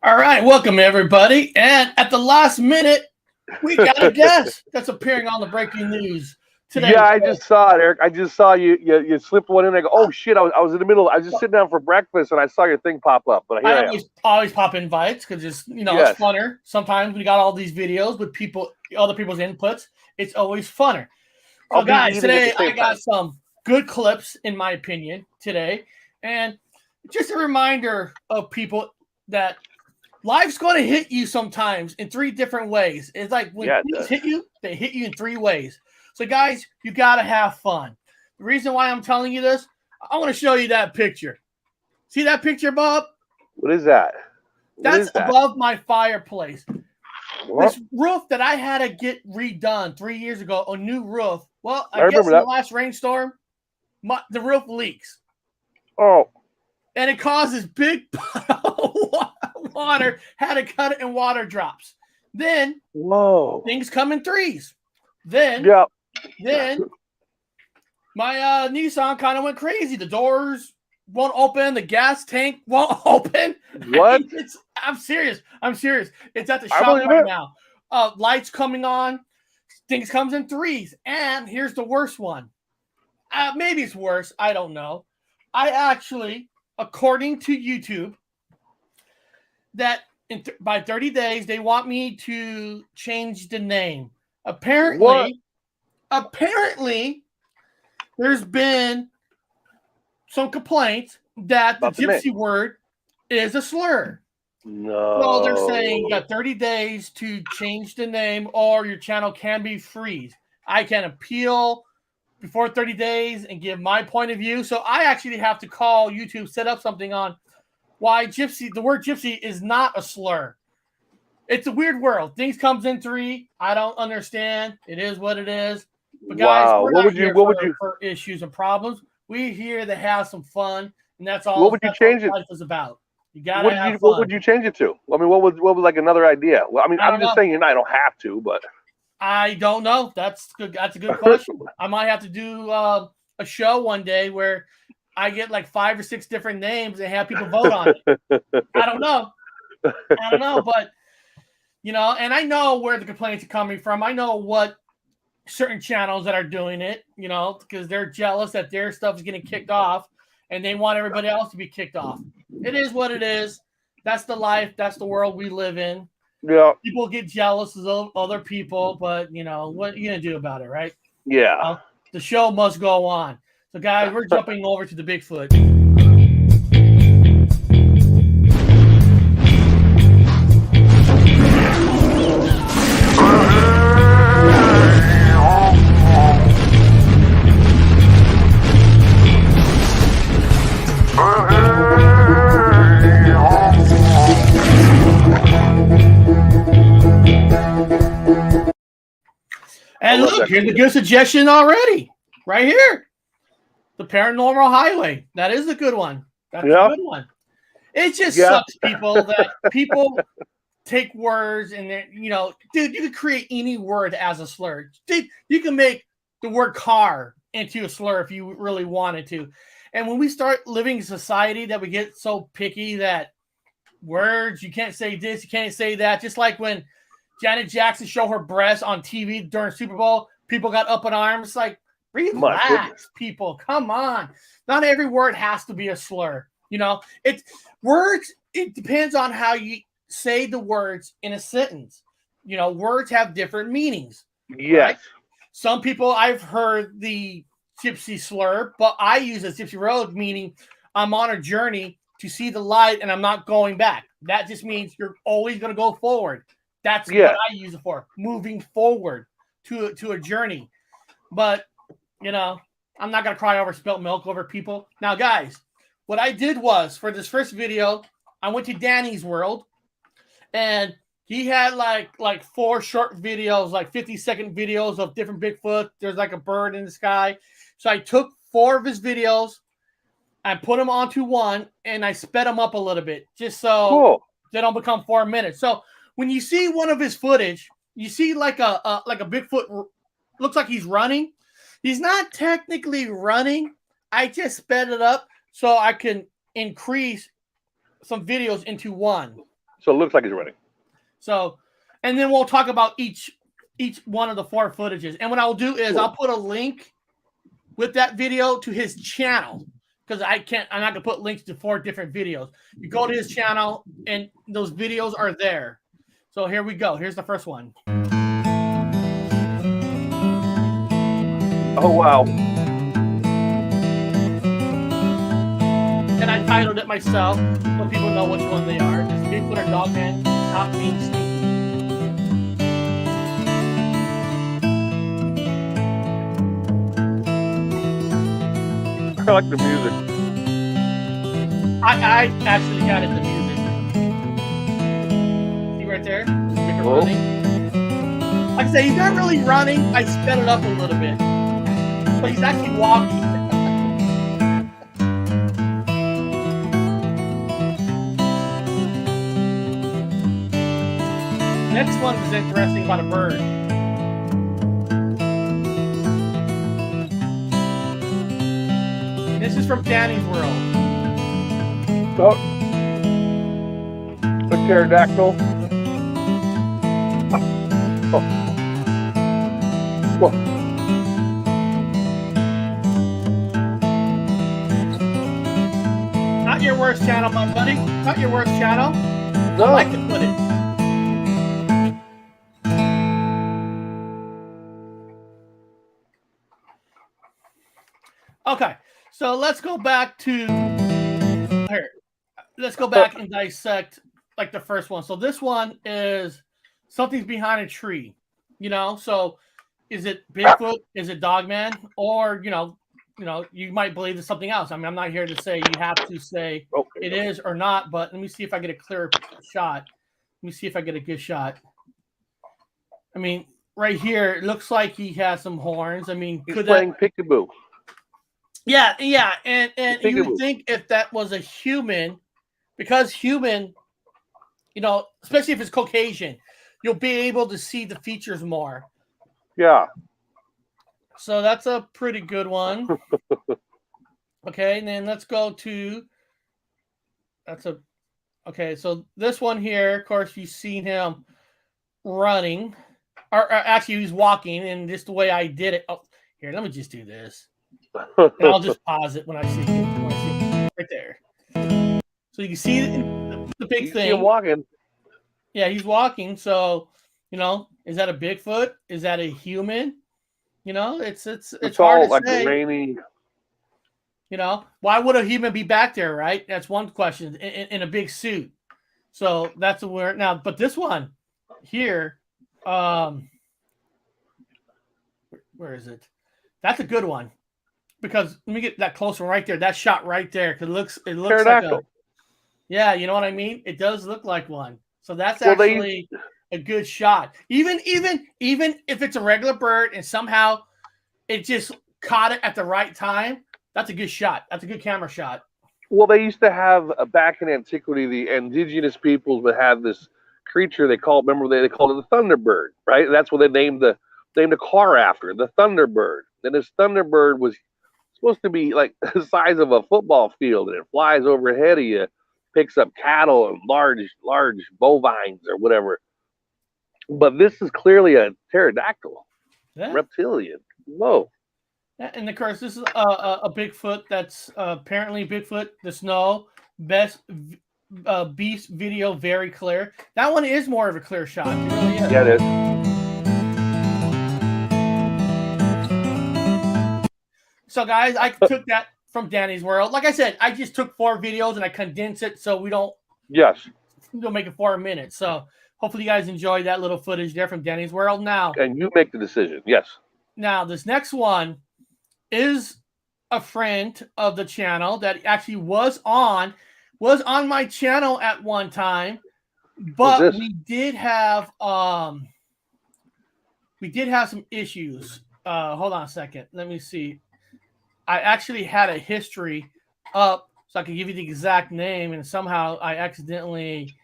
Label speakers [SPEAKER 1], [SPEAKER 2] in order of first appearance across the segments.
[SPEAKER 1] All right, welcome everybody. And at the last minute, we got a guest that's appearing on the breaking news today.
[SPEAKER 2] Yeah, I just saw it, Eric. I just saw you slipped one in. I go, oh shit! I was in the middle. I was just sitting down for breakfast, and I saw your thing pop up. But here I am.
[SPEAKER 1] always pop invites because it's
[SPEAKER 2] Yes.
[SPEAKER 1] it's funner. Sometimes we got all these videos with other people's inputs. It's always funner. So
[SPEAKER 2] I'll be
[SPEAKER 1] guys,
[SPEAKER 2] eating at the
[SPEAKER 1] today I
[SPEAKER 2] same
[SPEAKER 1] got
[SPEAKER 2] time.
[SPEAKER 1] some good clips in my opinion today, and just a reminder of people that life's going to hit you sometimes in three different ways. It's like when things hit you, they hit you in three ways. So, guys, you got to have fun. The reason why I'm telling you this, I want to show you that picture. See that picture, Bob?
[SPEAKER 2] What is that?
[SPEAKER 1] That's above my fireplace.
[SPEAKER 2] What?
[SPEAKER 1] This roof that I had to get redone 3 years ago, a new roof. Well, I guess
[SPEAKER 2] remember
[SPEAKER 1] in
[SPEAKER 2] that.
[SPEAKER 1] the last rainstorm, the roof leaks.
[SPEAKER 2] Oh.
[SPEAKER 1] And it causes big water. Had to cut it in water drops. Then,
[SPEAKER 2] Whoa.
[SPEAKER 1] things come in threes. Then my Nissan kind of went crazy. The doors won't open. The gas tank won't open.
[SPEAKER 2] What?
[SPEAKER 1] I'm serious. It's at the shop right now. Lights coming on. Things comes in threes. And here's the worst one. Maybe it's worse. I don't know. I actually, according to YouTube, that by 30 days, they want me to change the name. Apparently, there's been some complaints that the Gypsy word is a slur.
[SPEAKER 2] No.
[SPEAKER 1] So they're saying you got 30 days to change the name or your channel can be freeze. I can appeal before 30 days and give my point of view. So I actually have to call YouTube, set up something on why the word gypsy is not a slur. It's a weird world. Things comes in three. I don't understand. It is what it is. But guys, we're not here for issues and problems. We're here to have some fun, and that's all.
[SPEAKER 2] What would you change it?
[SPEAKER 1] Life is about. You gotta have fun.
[SPEAKER 2] What would you change it to? I mean, what was like another idea? Well, I mean, I'm just saying I don't have to, but
[SPEAKER 1] I don't know. That's good. That's a good question. I might have to do a show one day where I get like 5 or 6 different names and have people vote on it. I don't know, but and I know where the complaints are coming from. I know what certain channels that are doing it, because they're jealous that their stuff is getting kicked off and they want everybody else to be kicked off. It is what it is. That's the life. That's the world we live in.
[SPEAKER 2] Yeah.
[SPEAKER 1] People get jealous of other people, but what are you gonna do about it, right?
[SPEAKER 2] Yeah.
[SPEAKER 1] The show must go on. So, guys, we're jumping over to the Bigfoot. And look, here's a good suggestion already, right here. The Paranormal Highway. That is a good one. That's a good one. It just sucks, people, that people take words and dude, you could create any word as a slur. Dude, you can make the word car into a slur if you really wanted to. And when we start living in society that we get so picky that words, you can't say this, you can't say that. Just like when Janet Jackson showed her breasts on TV during Super Bowl, people got up in arms. Like, relax, people. Come on. Not every word has to be a slur. It's words. It depends on how you say the words in a sentence. Words have different meanings.
[SPEAKER 2] Yes.
[SPEAKER 1] Right? Some people, I've heard the gypsy slur, but I use a gypsy road, meaning I'm on a journey to see the light and I'm not going back. That just means you're always going to go forward. That's what I use it for, moving forward to a journey. But, I'm not going to cry over spilt milk over people. Now, guys, what I did was, for this first video, I went to Danny's World, and he had like 4 short videos, like 50-second videos of different Bigfoot. There's like a bird in the sky. So I took 4 of his videos, I put them onto one, and I sped them up a little bit, just so they don't become 4 minutes. So when you see one of his footage, you see like a Bigfoot looks like he's running. He's not technically running. I just sped it up so I can increase some videos into one.
[SPEAKER 2] So it looks like he's running.
[SPEAKER 1] So, and then we'll talk about each one of the 4 footages. And what I'll do is I'll put a link with that video to his channel, because I'm not gonna put links to 4 different videos. You go to his channel and those videos are there. So here we go. Here's the first one.
[SPEAKER 2] Oh wow.
[SPEAKER 1] And I titled it myself so people know which one they are. It's Bigfoot or Dogman, not being sneaky.
[SPEAKER 2] I like the music.
[SPEAKER 1] I actually added the music. See right there? Bigfoot running. Like I say, he's not really running. I sped it up a little bit. But he's actually walking. Next one is interesting about a bird. This is from Danny's World.
[SPEAKER 2] Oh. A pterodactyl. Oh. Whoa.
[SPEAKER 1] Not your worst channel, my buddy. Not your worst channel.
[SPEAKER 2] No.
[SPEAKER 1] I like to put it. Okay, so let's go back to here. Let's go back and dissect like the first one. So this one is something's behind a tree, So is it Bigfoot? Is it Dogman? Or you might believe it's something else. I mean, I'm not here to say you have to say it is or not. But let me see if I get a clear shot. Let me see if I get a good shot. I mean, right here, it looks like he has some horns. I mean,
[SPEAKER 2] he's playing peekaboo.
[SPEAKER 1] Yeah, and you would think if that was a human, because human, especially if it's Caucasian, you'll be able to see the features more.
[SPEAKER 2] Yeah.
[SPEAKER 1] So that's a pretty good one. Okay, and then let's go to okay, so this one here, of course, you've seen him running, or actually he's walking, and just the way I did it. Oh, here, let me just do this. And I'll just pause it when I see it right there. So you can see the big thing.
[SPEAKER 2] He's walking.
[SPEAKER 1] Yeah, he's walking. So, is that a Bigfoot? Is that a human? It's hard to
[SPEAKER 2] like
[SPEAKER 1] say.
[SPEAKER 2] Rainy.
[SPEAKER 1] Why would a human be back there, right? That's one question. In a big suit. So that's a weird now. But this one here, where is it? That's a good one. Because let me get that close one right there. That shot right there. Cause it looks like yeah, you know what I mean? It does look like one. So that's actually a good shot. Even if it's a regular bird and somehow it just caught it at the right time, that's a good shot. That's a good camera shot.
[SPEAKER 2] Well, they used to have back in antiquity, the indigenous peoples would have this creature they called. Remember, they called it the Thunderbird, right? And that's what they named the car after, the Thunderbird. And this Thunderbird was supposed to be like the size of a football field, and it flies overhead of you, picks up cattle and large bovines or whatever. But this is clearly a pterodactyl, reptilian. Whoa.
[SPEAKER 1] And of course, this is a Bigfoot that's apparently Bigfoot, the snow, best beast video, very clear. That one is more of a clear shot. It really is.
[SPEAKER 2] Yeah, it is.
[SPEAKER 1] So, guys, I took that from Danny's World. Like I said, I just took 4 videos and I condensed it so we don't make it 4 minutes. So, hopefully, you guys enjoyed that little footage there from Danny's World. Now,
[SPEAKER 2] and you make the decision. Yes.
[SPEAKER 1] Now, this next one is a friend of the channel that actually was on my channel at one time, but we did have some issues. Hold on a second. Let me see. I actually had a history up so I could give you the exact name, and somehow I accidentally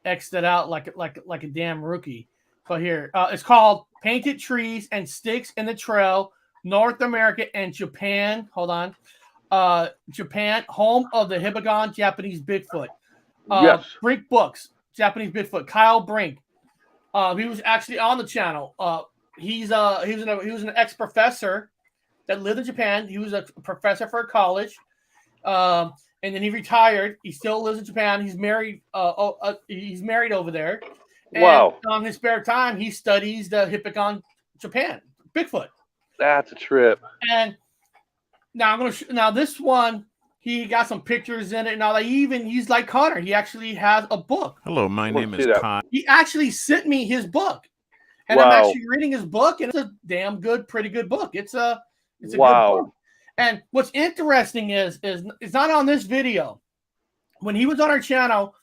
[SPEAKER 1] X'd it out like a damn rookie. But here, it's called Painted Trees and Sticks in the Trail, North America and Japan. Hold on. Japan, home of the Hibagon Japanese Bigfoot.
[SPEAKER 2] Yes.
[SPEAKER 1] Brink Books. Japanese Bigfoot, Kyle Brink. He was actually on the channel. He was an ex-professor that lived in Japan. He was a professor for college, and then he retired. He still lives in Japan. He's married. He's married over there.
[SPEAKER 2] Wow.
[SPEAKER 1] And on his spare time, he studies the Hibagon, Japan, Bigfoot.
[SPEAKER 2] That's a trip.
[SPEAKER 1] And now now this one, he got some pictures in it. Now he's like Connor. He actually has a book.
[SPEAKER 3] Hello, my name is Kyle.
[SPEAKER 1] He actually sent me his book, and
[SPEAKER 2] Wow.
[SPEAKER 1] I'm actually reading his book, and it's a damn good, pretty good book. It's a good book. And what's interesting is it's not on this video. When he was on our channel,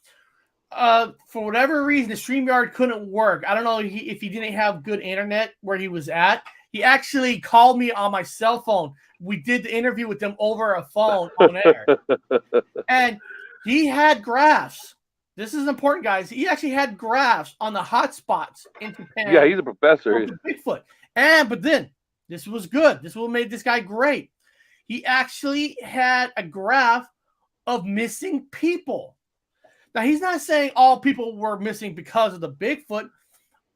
[SPEAKER 1] for whatever reason, the StreamYard couldn't work. I don't know if he didn't have good internet where he was at. He actually called me on my cell phone. We did the interview with him over a phone on air. And he had graphs. This is important, guys. He actually had graphs on the hot spots in Japan.
[SPEAKER 2] Yeah, he's a professor.
[SPEAKER 1] Bigfoot. But then, this was good. This will made this guy great. He actually had a graph of missing people. Now, he's not saying all people were missing because of the Bigfoot,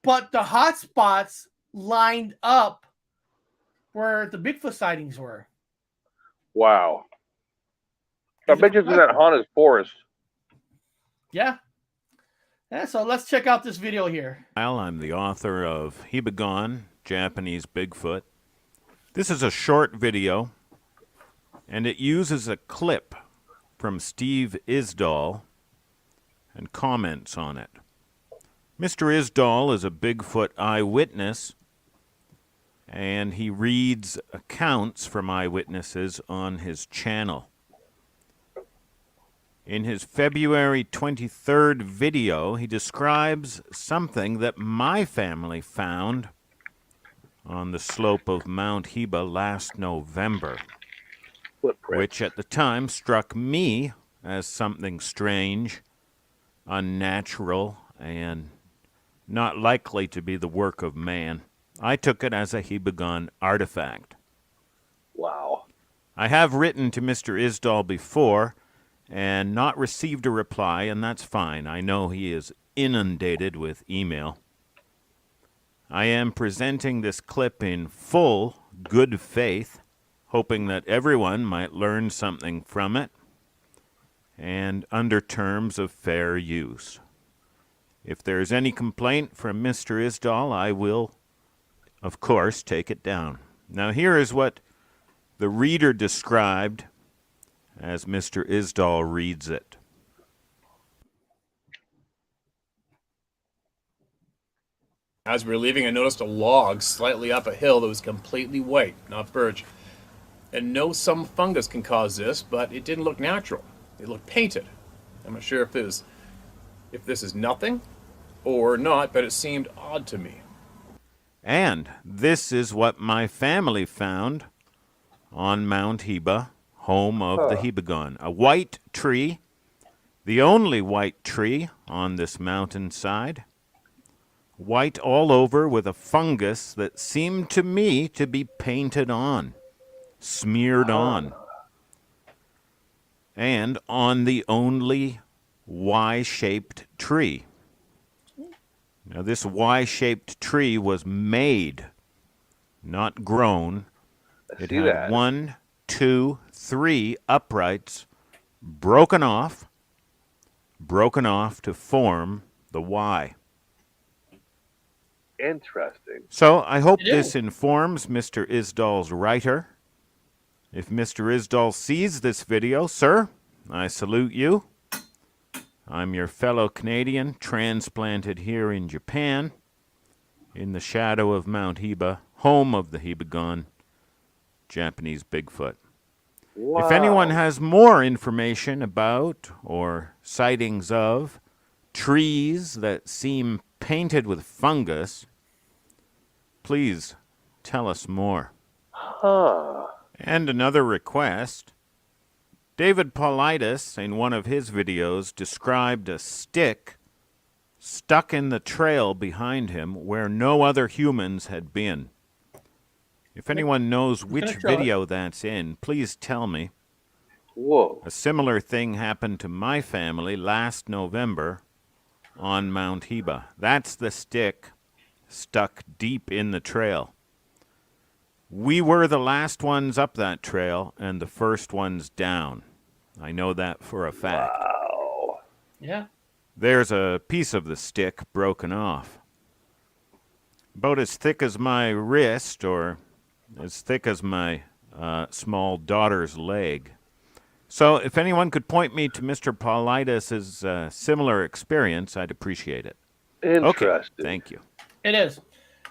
[SPEAKER 1] but the hot spots lined up where the Bigfoot sightings were.
[SPEAKER 2] Wow. I bet you it's in that haunted forest.
[SPEAKER 1] Yeah. So let's check out this video here.
[SPEAKER 3] I'm the author of Hibagon, Japanese Bigfoot. This is a short video, and it uses a clip from Steve Isdall and comments on it. Mr. Isdall is a Bigfoot eyewitness, and he reads accounts from eyewitnesses on his channel. In his February 23rd video, he describes something that my family found on the slope of Mount Hiba last November, which at the time struck me as something strange, unnatural, and not likely to be the work of man. I took it as a Hibagon artifact.
[SPEAKER 2] Wow.
[SPEAKER 3] I have written to Mr. Isdall before and not received a reply, and that's fine. I know he is inundated with email. I am presenting this clip in full good faith, hoping that everyone might learn something from it, and under terms of fair use. If there's any complaint from Mr. Isdall, I will, of course, take it down. Now, here is what the reader described as Mr. Isdall reads it.
[SPEAKER 4] As we were leaving, I noticed a log slightly up a hill that was completely white, not birch. And no, some fungus can cause this, but it didn't look natural. It looked painted. I'm not sure if this is nothing or not, but it seemed odd to me.
[SPEAKER 3] And this is what my family found on Mount Hiba, home of the Hibagon. A white tree, the only white tree on this mountainside. White all over with a fungus that seemed to me to be painted on, smeared on. And on the only Y-shaped tree. Now, this Y-shaped tree was made, not grown. It had 1, 2, 3 uprights broken off to form the Y.
[SPEAKER 2] Interesting.
[SPEAKER 3] So I hope this informs Mr. Isdall's writer. If Mr. Isdall sees this video, sir, I salute you. I'm your fellow Canadian, transplanted here in Japan, in the shadow of Mount Hiba, home of the Hibagon, Japanese Bigfoot. Wow. If anyone has more information about or sightings of trees that seem painted with fungus, please tell us more. And another request. David Paulides, in one of his videos, described a stick stuck in the trail behind him where no other humans had been. If anyone knows which video that's in, please tell me.
[SPEAKER 2] Whoa.
[SPEAKER 3] A similar thing happened to my family last November on Mount Hiba. That's the stick stuck deep in the trail. We were the last ones up that trail and the first ones down. I know that for a fact.
[SPEAKER 2] Wow.
[SPEAKER 1] Yeah.
[SPEAKER 3] There's a piece of the stick broken off. About as thick as my wrist, or as thick as my small daughter's leg. So if anyone could point me to Mr. Paulides' similar experience, I'd appreciate it.
[SPEAKER 2] Interesting.
[SPEAKER 3] Okay, thank you.
[SPEAKER 1] It is.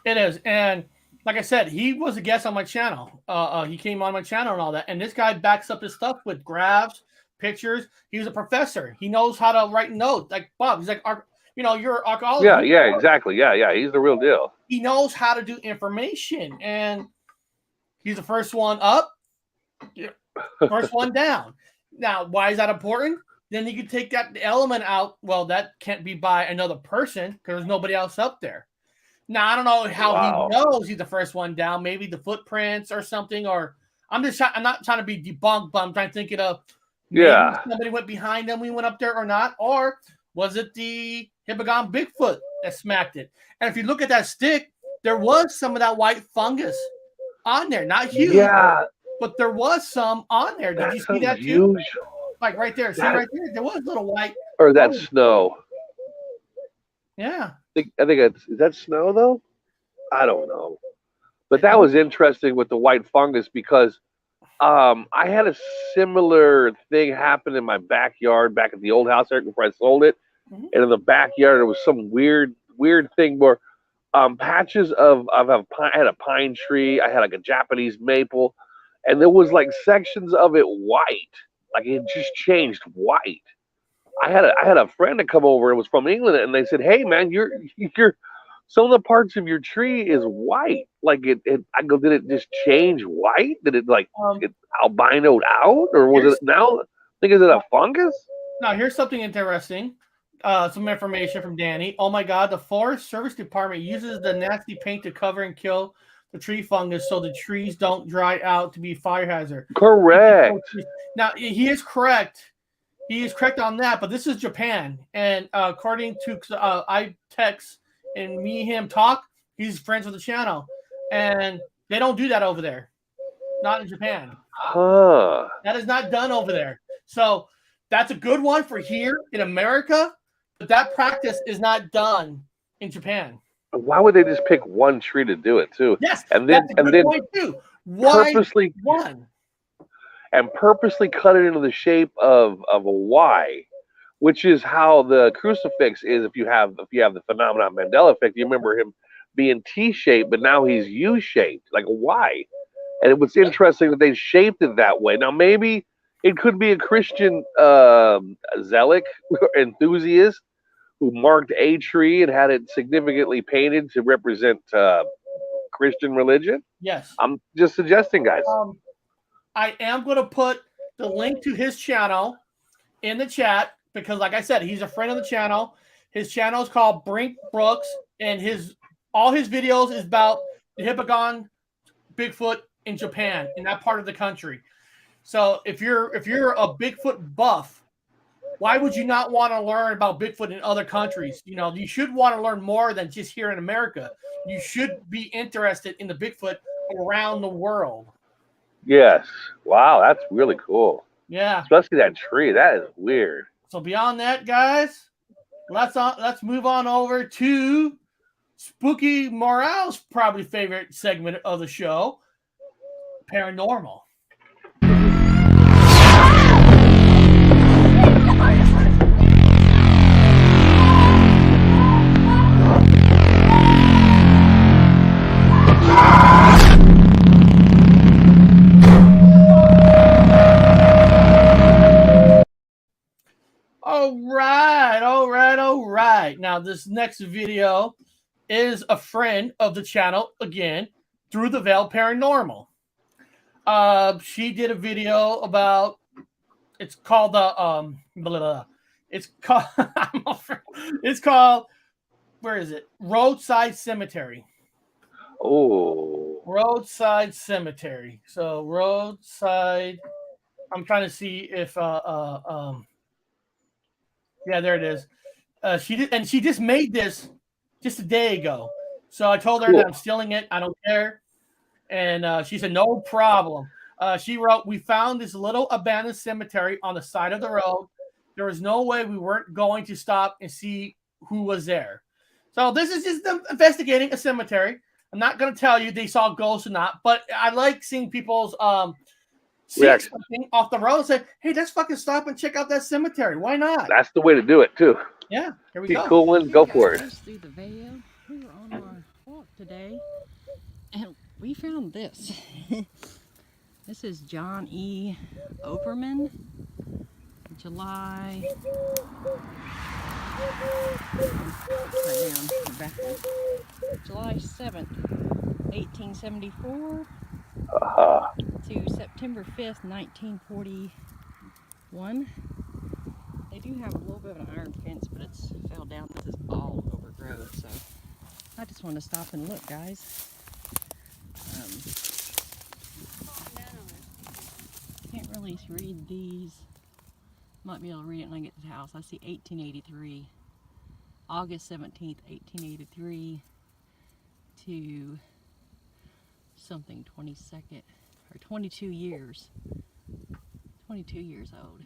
[SPEAKER 1] It is. And like I said, he was a guest on my channel. He came on my channel and all that. And this guy backs up his stuff with graphs, pictures. He was a professor. He knows how to write notes. Like Bob, he's like, you're an archaeologist.
[SPEAKER 2] Yeah, exactly. Yeah, he's the real deal.
[SPEAKER 1] He knows how to do information. And he's the first one up, first one down. Now, why is that important? Then you can take that element out. Well, that can't be by another person because there's nobody else up there. Now, I don't know how he knows he's the first one down. Maybe the footprints or something. Or I'm not trying to be debunked, but I'm trying to think of maybe somebody went behind them when we went up there or not. Or was it the Hibagon Bigfoot that smacked it? And if you look at that stick, there was some of that white fungus on there. Not huge. Yeah. But there was some on there. Did you see that too? Like right there. See right there? There was little white.
[SPEAKER 2] Or that snow.
[SPEAKER 1] Yeah.
[SPEAKER 2] I think is that snow though? I don't know. But that was interesting with the white fungus because I had a similar thing happen in my backyard back at the old house there before I sold it. Mm-hmm. And in the backyard there was some weird thing where patches of I had a pine tree, I had like a Japanese maple, and there was like sections of it white. Like it just changed white. I had a friend that come over and was from England, and they said, "Hey man, you're some of the parts of your tree is white. Like it." I go, "Did it just change white? Did it like it albinoed out, or was it now? I think is it a fungus?"
[SPEAKER 1] Now here's something interesting. Some information from Danny. Oh my God, the Forest Service Department uses the nasty paint to cover and kill the tree fungus so the trees don't dry out to be fire hazard.
[SPEAKER 2] Correct.
[SPEAKER 1] Now he is correct. He is correct on that, but this is Japan, and according to I text and me and him talk, he's friends with the channel, and they don't do that over there, not in Japan.
[SPEAKER 2] Huh?
[SPEAKER 1] That is not done over there. So that's a good one for here in America, but that practice is not done in Japan.
[SPEAKER 2] Why would they just pick one tree to do it too?
[SPEAKER 1] Yes,
[SPEAKER 2] and then
[SPEAKER 1] point too. Why
[SPEAKER 2] purposely
[SPEAKER 1] one?
[SPEAKER 2] And purposely cut it into the shape of a Y, which is how the crucifix is. If you have the phenomenon Mandela Effect, you remember him being T-shaped, but now he's U-shaped, like a Y. And it was interesting that they shaped it that way. Now maybe it could be a Christian zealot enthusiast who marked a tree and had it significantly painted to represent Christian religion.
[SPEAKER 1] Yes,
[SPEAKER 2] I'm just suggesting, guys.
[SPEAKER 1] I am going to put the link to his channel in the chat because, like I said, he's a friend of the channel. His channel is called Brink Brooks, and all his videos is about the Hibagon Bigfoot in Japan, in that part of the country. So if you're a Bigfoot buff, why would you not want to learn about Bigfoot in other countries? You know, you should want to learn more than just here in America. You should be interested in the Bigfoot around the world.
[SPEAKER 2] Yes. Wow, that's really cool.
[SPEAKER 1] Yeah.
[SPEAKER 2] Especially that tree. That is weird.
[SPEAKER 1] So beyond that, guys, let's move on over to Spooky Morale's probably favorite segment of the show, Paranormal. All right. Now, this next video is a friend of the channel, again, Through the Veil Paranormal. She did a video about, it's called it's called, where is it? Roadside Cemetery.
[SPEAKER 2] Oh.
[SPEAKER 1] Roadside Cemetery. So, roadside, I'm trying to see if, yeah, there it is. She did, and she just made this just a day ago. So I told her that I'm stealing it. I don't care. And she said, no problem. She wrote, we found this little abandoned cemetery on the side of the road. There was no way we weren't going to stop and see who was there. So this is just them investigating a cemetery. I'm not going to tell you they saw ghosts or not, but I like seeing people's see something off the road and say, hey, let's fucking stop and check out that cemetery. Why not?
[SPEAKER 2] That's the way to do it, too.
[SPEAKER 1] Yeah, here we
[SPEAKER 2] Keep
[SPEAKER 1] go.
[SPEAKER 2] cool one, go for it.
[SPEAKER 5] Through the veil. We were on our walk today, and we found this. This is John E. Overman, July. July 7th, 1874 to September 5th, 1941. They do have a little bit of an iron fence, but it's fell down. This is all overgrown, so I just want to stop and look, guys. Can't really read these. Might be able to read it when I get to the house. I see 1883, August 17th, 1883 to something 22nd, or 22 years. 22 years old.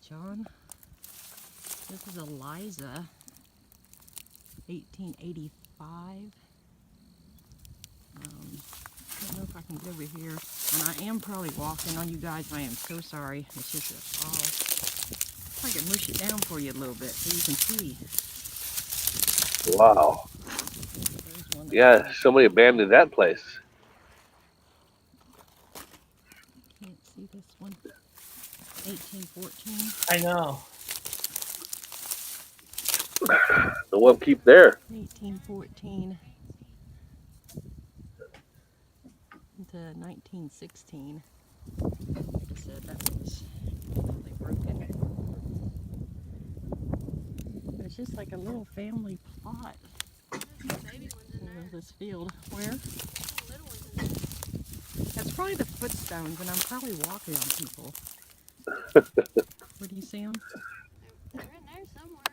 [SPEAKER 5] John, this is Eliza, 1885. I don't know if I can get over here, and I am probably walking on you guys. I am so sorry. It's just all. If I can mush it down for you a little bit so you can see.
[SPEAKER 2] Wow. Yeah, somebody abandoned that place.
[SPEAKER 5] Can't see this one. 1814.
[SPEAKER 1] I know.
[SPEAKER 2] The one keep there.
[SPEAKER 5] 1814 to 1916. Like I said, that was completely broken. It's just like a little family plot. This field. Where? That's probably the footstones, and I'm probably walking on people. Where do you see them?
[SPEAKER 6] They're in there somewhere.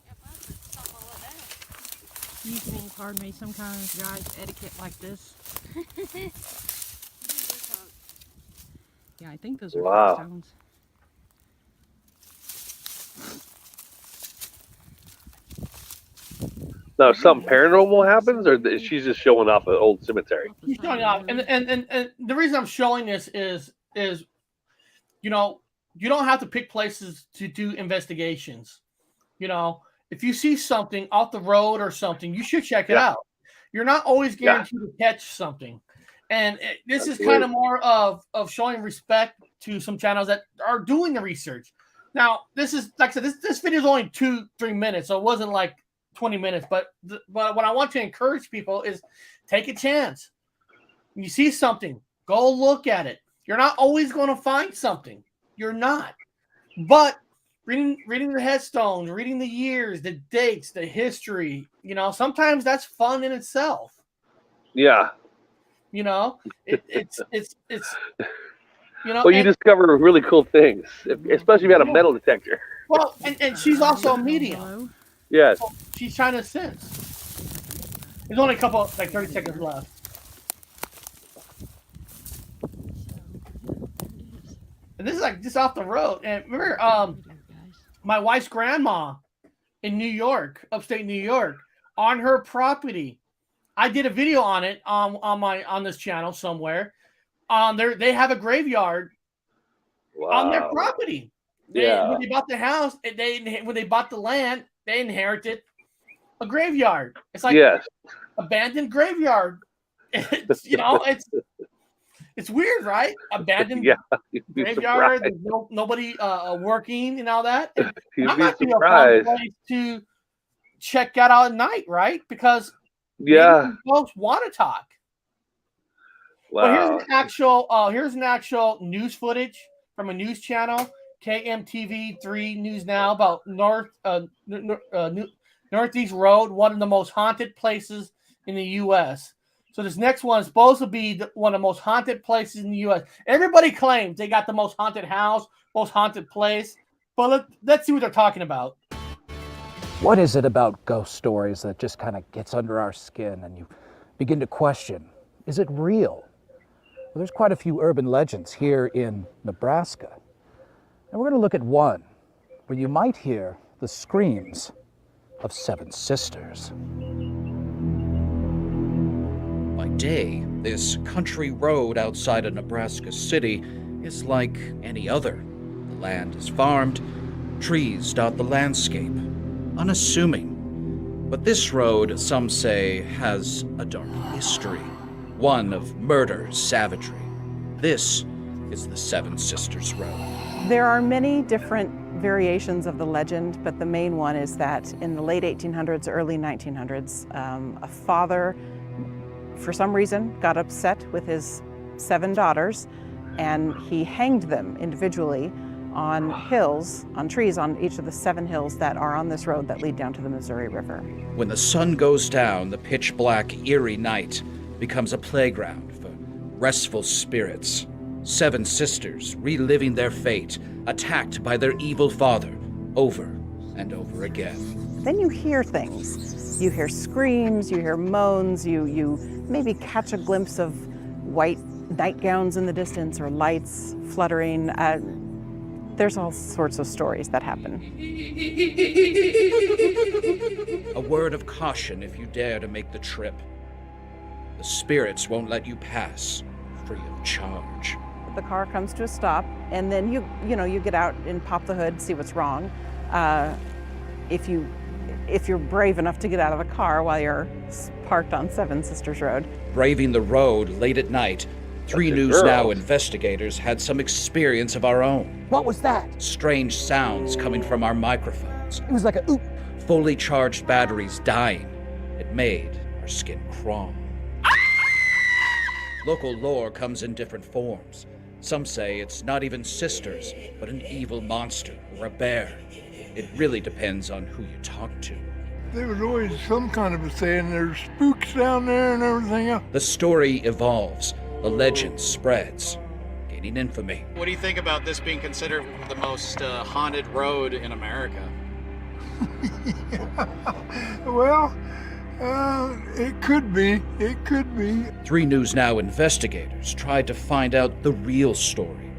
[SPEAKER 6] Yep, that's something like that.
[SPEAKER 5] Excuse me, pardon me, some kind of guy's etiquette like this. Yeah, I think those are footstones.
[SPEAKER 2] Now, something paranormal happens, or is she just showing off an old cemetery?
[SPEAKER 1] He's showing off, and the reason I'm showing this is you know, you don't have to pick places to do investigations. You know, if you see something off the road or something, you should check it out. You're not always guaranteed to catch something, and this is kind of more of showing respect to some channels that are doing the research. Now, this is like I said, this video is only 2-3 minutes, so it wasn't like 20 minutes, but what I want to encourage people is take a chance. When you see something, go look at it. You're not always going to find something. You're not. But reading the headstones, reading the years, the dates, the history, you know, sometimes that's fun in itself.
[SPEAKER 2] Yeah.
[SPEAKER 1] You know, it's you know.
[SPEAKER 2] Well, you discover really cool things, especially if you had a metal detector.
[SPEAKER 1] Well, and she's also a medium.
[SPEAKER 2] Yes.
[SPEAKER 1] So she's trying to sense. There's only a couple, like 30 seconds left. And this is like just off the road. And remember, my wife's grandma in New York, upstate New York, on her property. I did a video on it on this channel somewhere. They have a graveyard on their property. When they bought the house, when they bought the land, they inherited a graveyard. It's like abandoned graveyard. It's, you know, it's weird, right? Abandoned graveyard. There's nobody working and all that. And
[SPEAKER 2] You'd
[SPEAKER 1] be
[SPEAKER 2] surprised.
[SPEAKER 1] Place to check that out at night, right? Because folks want to talk.
[SPEAKER 2] Wow.
[SPEAKER 1] But here's an actual news footage from a news channel, KMTV3 News Now, about Northeast Road, one of the most haunted places in the U.S. So this next one is supposed to be one of the most haunted places in the U.S. Everybody claims they got the most haunted house, most haunted place. But let's see what they're talking about.
[SPEAKER 7] What is it about ghost stories that just kind of gets under our skin and you begin to question, is it real? Well, there's quite a few urban legends here in Nebraska. And we're going to look at one where you might hear the screams of 7 sisters.
[SPEAKER 8] By day, this country road outside of Nebraska City is like any other. The land is farmed, trees dot the landscape, unassuming. But this road, some say, has a dark history, one of murder, savagery. This is the 7 Sisters Road.
[SPEAKER 9] There are many different variations of the legend, but the main one is that in the late 1800s, early 1900s, a father, for some reason, got upset with his 7 daughters, and he hanged them individually on hills, on trees, on each of the 7 hills that are on this road that lead down to the Missouri River.
[SPEAKER 8] When the sun goes down, the pitch-black, eerie night becomes a playground for restful spirits. 7 sisters reliving their fate, attacked by their evil father over and over again.
[SPEAKER 9] Then you hear things. You hear screams, you hear moans, you maybe catch a glimpse of white nightgowns in the distance or lights fluttering. There's all sorts of stories that happen.
[SPEAKER 8] A word of caution if you dare to make the trip. The spirits won't let you pass free of charge.
[SPEAKER 9] The car comes to a stop, and then you get out and pop the hood, see what's wrong. If you're brave enough to get out of the car while you're parked on 7 Sisters Road.
[SPEAKER 8] Braving the road late at night, 3 News Now investigators had some experience of our own.
[SPEAKER 7] What was that?
[SPEAKER 8] Strange sounds coming from our microphones.
[SPEAKER 7] It was like a oop.
[SPEAKER 8] Fully charged batteries dying. It made our skin crawl. Local lore comes in different forms. Some say it's not even sisters, but an evil monster or a bear. It really depends on who you talk to.
[SPEAKER 10] There was always some kind of a saying, there's spooks down there and everything else.
[SPEAKER 8] The story evolves. The legend spreads, gaining infamy.
[SPEAKER 11] What do you think about this being considered the most haunted road in America?
[SPEAKER 10] Well, it could be. It could be.
[SPEAKER 8] 3 News Now investigators tried to find out the real story.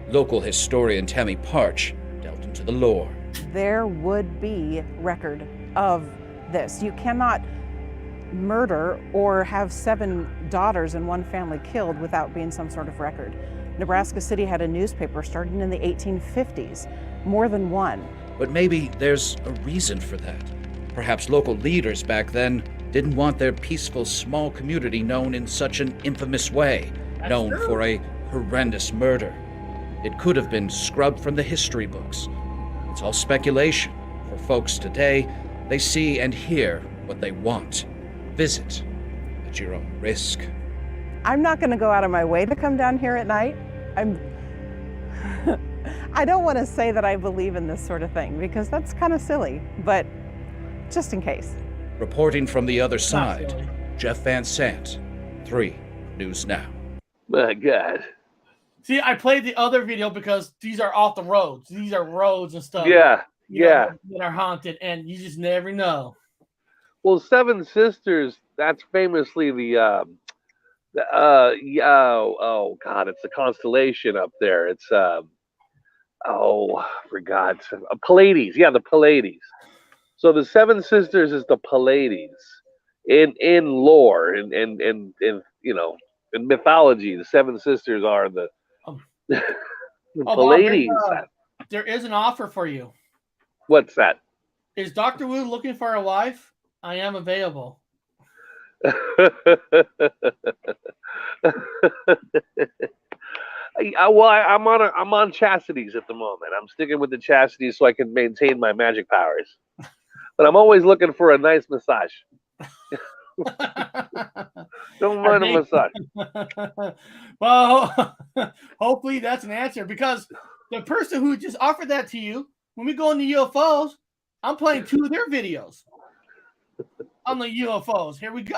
[SPEAKER 8] Local historian Tammy Parch delved into the lore.
[SPEAKER 9] There would be record of this. You cannot murder or have 7 daughters in one family killed without being some sort of record. Nebraska City had a newspaper starting in the 1850s, more than one.
[SPEAKER 8] But maybe there's a reason for that. Perhaps local leaders back then didn't want their peaceful small community known in such an infamous way, known for a horrendous murder. It could have been scrubbed from the history books. It's all speculation. For folks today, they see and hear what they want. Visit at your own risk.
[SPEAKER 9] I'm not going to go out of my way to come down here at night. I don't want to say that I believe in this sort of thing because that's kind of silly, but just in case.
[SPEAKER 8] Reporting from the other side, Jeff Van Sant, 3 News Now.
[SPEAKER 2] My God.
[SPEAKER 1] See, I played the other video because these are off the roads. These are roads and stuff.
[SPEAKER 2] Yeah,
[SPEAKER 1] that are haunted, and you just never know.
[SPEAKER 2] Well, 7 Sisters, that's famously the oh God, it's a constellation up there. It's forgot. Pleiades. Yeah, the Pleiades. So the 7 Sisters is the Pleiades in lore and in mythology. The 7 Sisters are the Pleiades.
[SPEAKER 1] Bob, there is an offer for you.
[SPEAKER 2] What's that?
[SPEAKER 1] Is Dr. Wu looking for a wife? I am available.
[SPEAKER 2] I'm on chastities at the moment. I'm sticking with the chastities so I can maintain my magic powers. But I'm always looking for a nice massage. Don't mind a massage.
[SPEAKER 1] Well, hopefully that's an answer because the person who just offered that to you, when we go on the UFOs, I'm playing 2 of their videos on the UFOs. Here we go.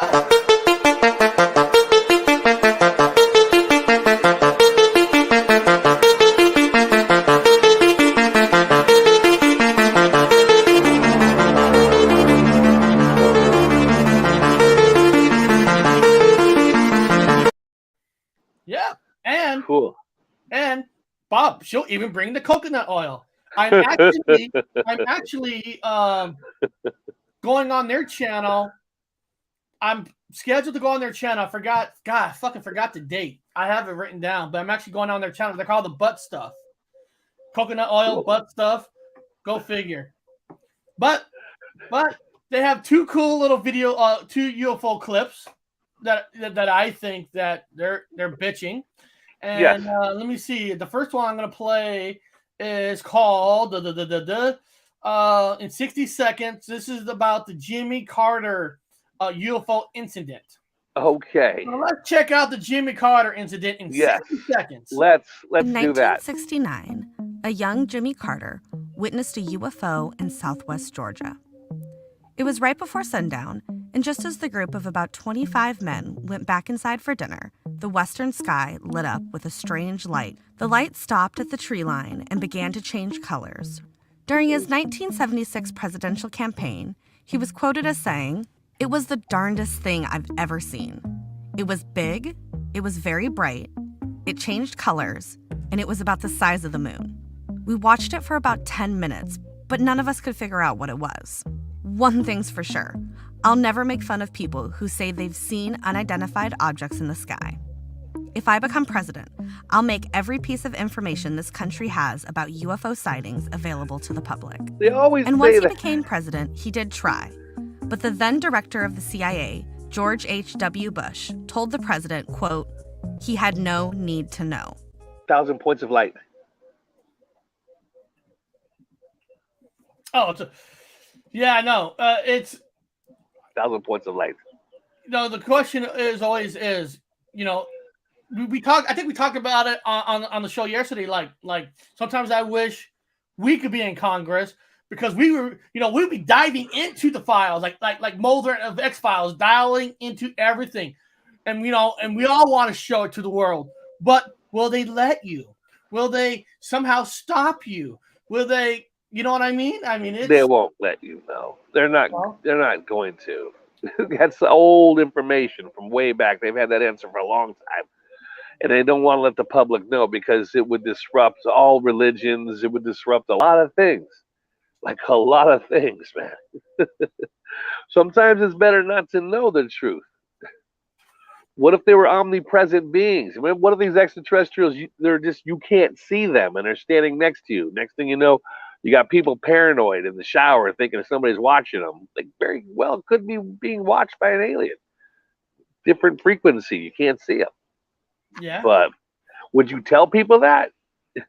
[SPEAKER 1] up. She'll even bring the coconut oil. I'm actually going on their channel. I'm scheduled to go on their channel. I fucking forgot the date. I have it written down, but I'm actually going on their channel. They're called the Butt Stuff. Coconut oil, butt stuff. Go figure. But they have two cool little two UFO clips that I think that they're bitching. And let me see. The first one I'm gonna play is called in 60 seconds. This is about the Jimmy Carter UFO incident.
[SPEAKER 2] Okay.
[SPEAKER 1] So let's check out the Jimmy Carter incident in 60 seconds.
[SPEAKER 2] Let's
[SPEAKER 12] in
[SPEAKER 2] do that.
[SPEAKER 12] 1969, a young Jimmy Carter witnessed a UFO in southwest Georgia. It was right before sundown, and just as the group of about 25 men went back inside for dinner, the western sky lit up with a strange light. The light stopped at the tree line and began to change colors. During his 1976 presidential campaign, he was quoted as saying, "It was the darndest thing I've ever seen. It was big, it was very bright, it changed colors, and it was about the size of the moon. We watched it for about 10 minutes, but none of us could figure out what it was. One thing's for sure, I'll never make fun of people who say they've seen unidentified objects in the sky. If I become president, I'll make every piece of information this country has about UFO sightings available to the public."
[SPEAKER 2] They always
[SPEAKER 12] and
[SPEAKER 2] say
[SPEAKER 12] once he
[SPEAKER 2] that.
[SPEAKER 12] became president, he did try. But the then director of the CIA, George H.W. Bush, told the president, quote, he had no need to know.
[SPEAKER 2] 1,000 points of light.
[SPEAKER 1] Oh, yeah, I know. It's
[SPEAKER 2] 1,000 points of light.
[SPEAKER 1] the question is always we talked. I think we talked about it on the show yesterday. Like sometimes I wish we could be in Congress because we were, we'd be diving into the files like Mulder of X-Files, dialing into everything, and we all want to show it to the world. But will they let you? Will they somehow stop you? Will they? You know what I mean? I mean,
[SPEAKER 2] They won't let you know. They're not. They're not going to. That's old information from way back. They've had that answer for a long time, and they don't want to let the public know because it would disrupt all religions. It would disrupt a lot of things, like a lot of things, man. Sometimes it's better not to know the truth. What if they were omnipresent beings? I mean, what if these extraterrestrials? They're just, you can't see them, and they're standing next to you. Next thing you know, you got people paranoid in the shower thinking somebody's watching them. Like, very well could be being watched by an alien. Different frequency. You can't see them.
[SPEAKER 1] Yeah.
[SPEAKER 2] But would you tell people that?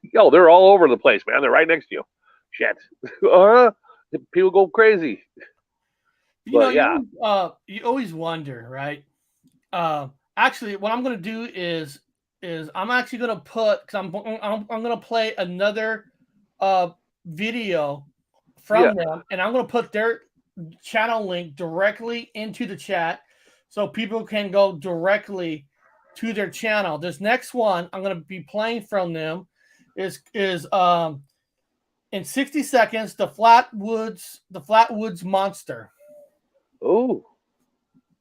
[SPEAKER 2] Yo, they're all over the place, man. They're right next to you. Shit. People go crazy.
[SPEAKER 1] You always wonder, right? Actually, what I'm going to do is I'm actually going to put, because I'm going to play another video from them, and I'm going to put their channel link directly into the chat so people can go directly to their channel. This next one I'm going to be playing from them is in 60 seconds, the Flatwoods Monster.
[SPEAKER 2] Oh.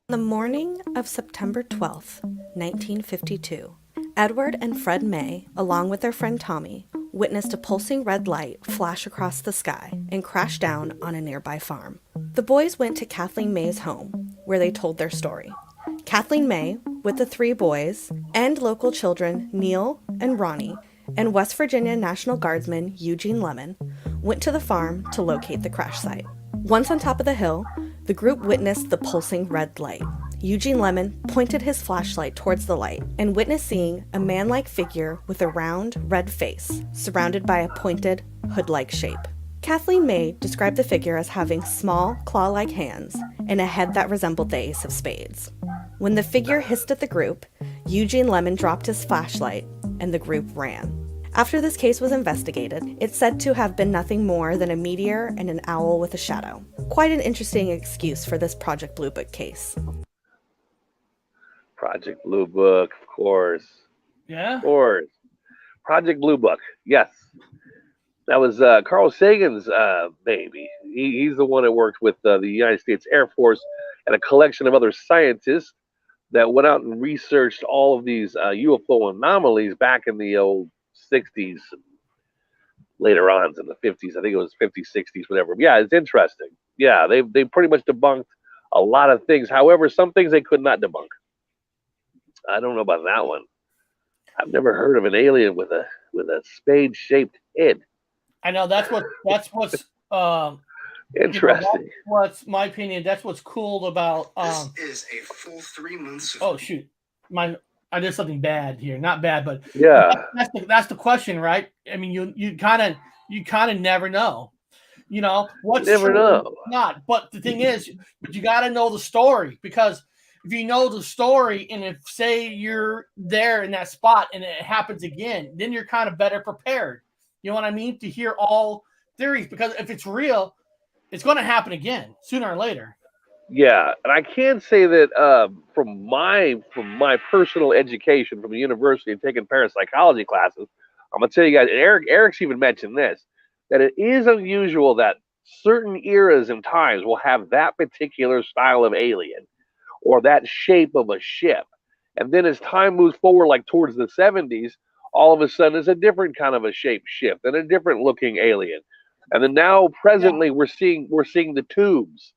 [SPEAKER 12] The morning of September 12th, 1952, Edward and Fred May, along with their friend Tommy, witnessed a pulsing red light flash across the sky and crash down on a nearby farm. The boys went to Kathleen May's home, where they told their story. Kathleen May, with the three boys, and local children Neil and Ronnie, and West Virginia National Guardsman Eugene Lemon, went to the farm to locate the crash site. Once on top of the hill, the group witnessed the pulsing red light. Eugene Lemon pointed his flashlight towards the light and witnessed seeing a man-like figure with a round, red face, surrounded by a pointed, hood-like shape. Kathleen May described the figure as having small, claw-like hands and a head that resembled the ace of spades. When the figure hissed at the group, Eugene Lemon dropped his flashlight and the group ran. After this case was investigated, it's said to have been nothing more than a meteor and an owl with a shadow. Quite an interesting excuse for this Project Blue Book case.
[SPEAKER 2] Project Blue Book, of course.
[SPEAKER 1] Yeah?
[SPEAKER 2] Of course. Project Blue Book, yes. That was Carl Sagan's baby. He's the one that worked with the United States Air Force and a collection of other scientists that went out and researched all of these UFO anomalies back in the old 60s, later on in the 50s. I think it was 50s, 60s, whatever. Yeah, it's interesting. Yeah, they pretty much debunked a lot of things. However, some things they could not debunk. I don't know about that one. I've never heard of an alien with a spade-shaped head.
[SPEAKER 1] I know that's what's
[SPEAKER 2] interesting.
[SPEAKER 1] What's my opinion? That's what's cool about.
[SPEAKER 13] This is a full 3 months.
[SPEAKER 1] Oh shoot, I did something bad here. Not bad, but
[SPEAKER 2] yeah,
[SPEAKER 1] that's the question, right? I mean, you kind of never know. You know what's
[SPEAKER 2] never
[SPEAKER 1] true,
[SPEAKER 2] know.
[SPEAKER 1] Not, but the thing is, but you got to know the story, because if you know the story, and if say you're there in that spot and it happens again, then you're kind of better prepared. You know what I mean? To hear all theories, because if it's real, it's going to happen again sooner or later.
[SPEAKER 2] Yeah, and I can say that from my personal education from the university and taking parapsychology classes, I'm gonna tell you guys. And Eric's even mentioned this, that it is unusual that certain eras and times will have that particular style of alien or that shape of a ship, and then as time moves forward, like towards the 70s, all of a sudden it's a different kind of a shape shift and a different looking alien, and then now presently we're seeing the tubes.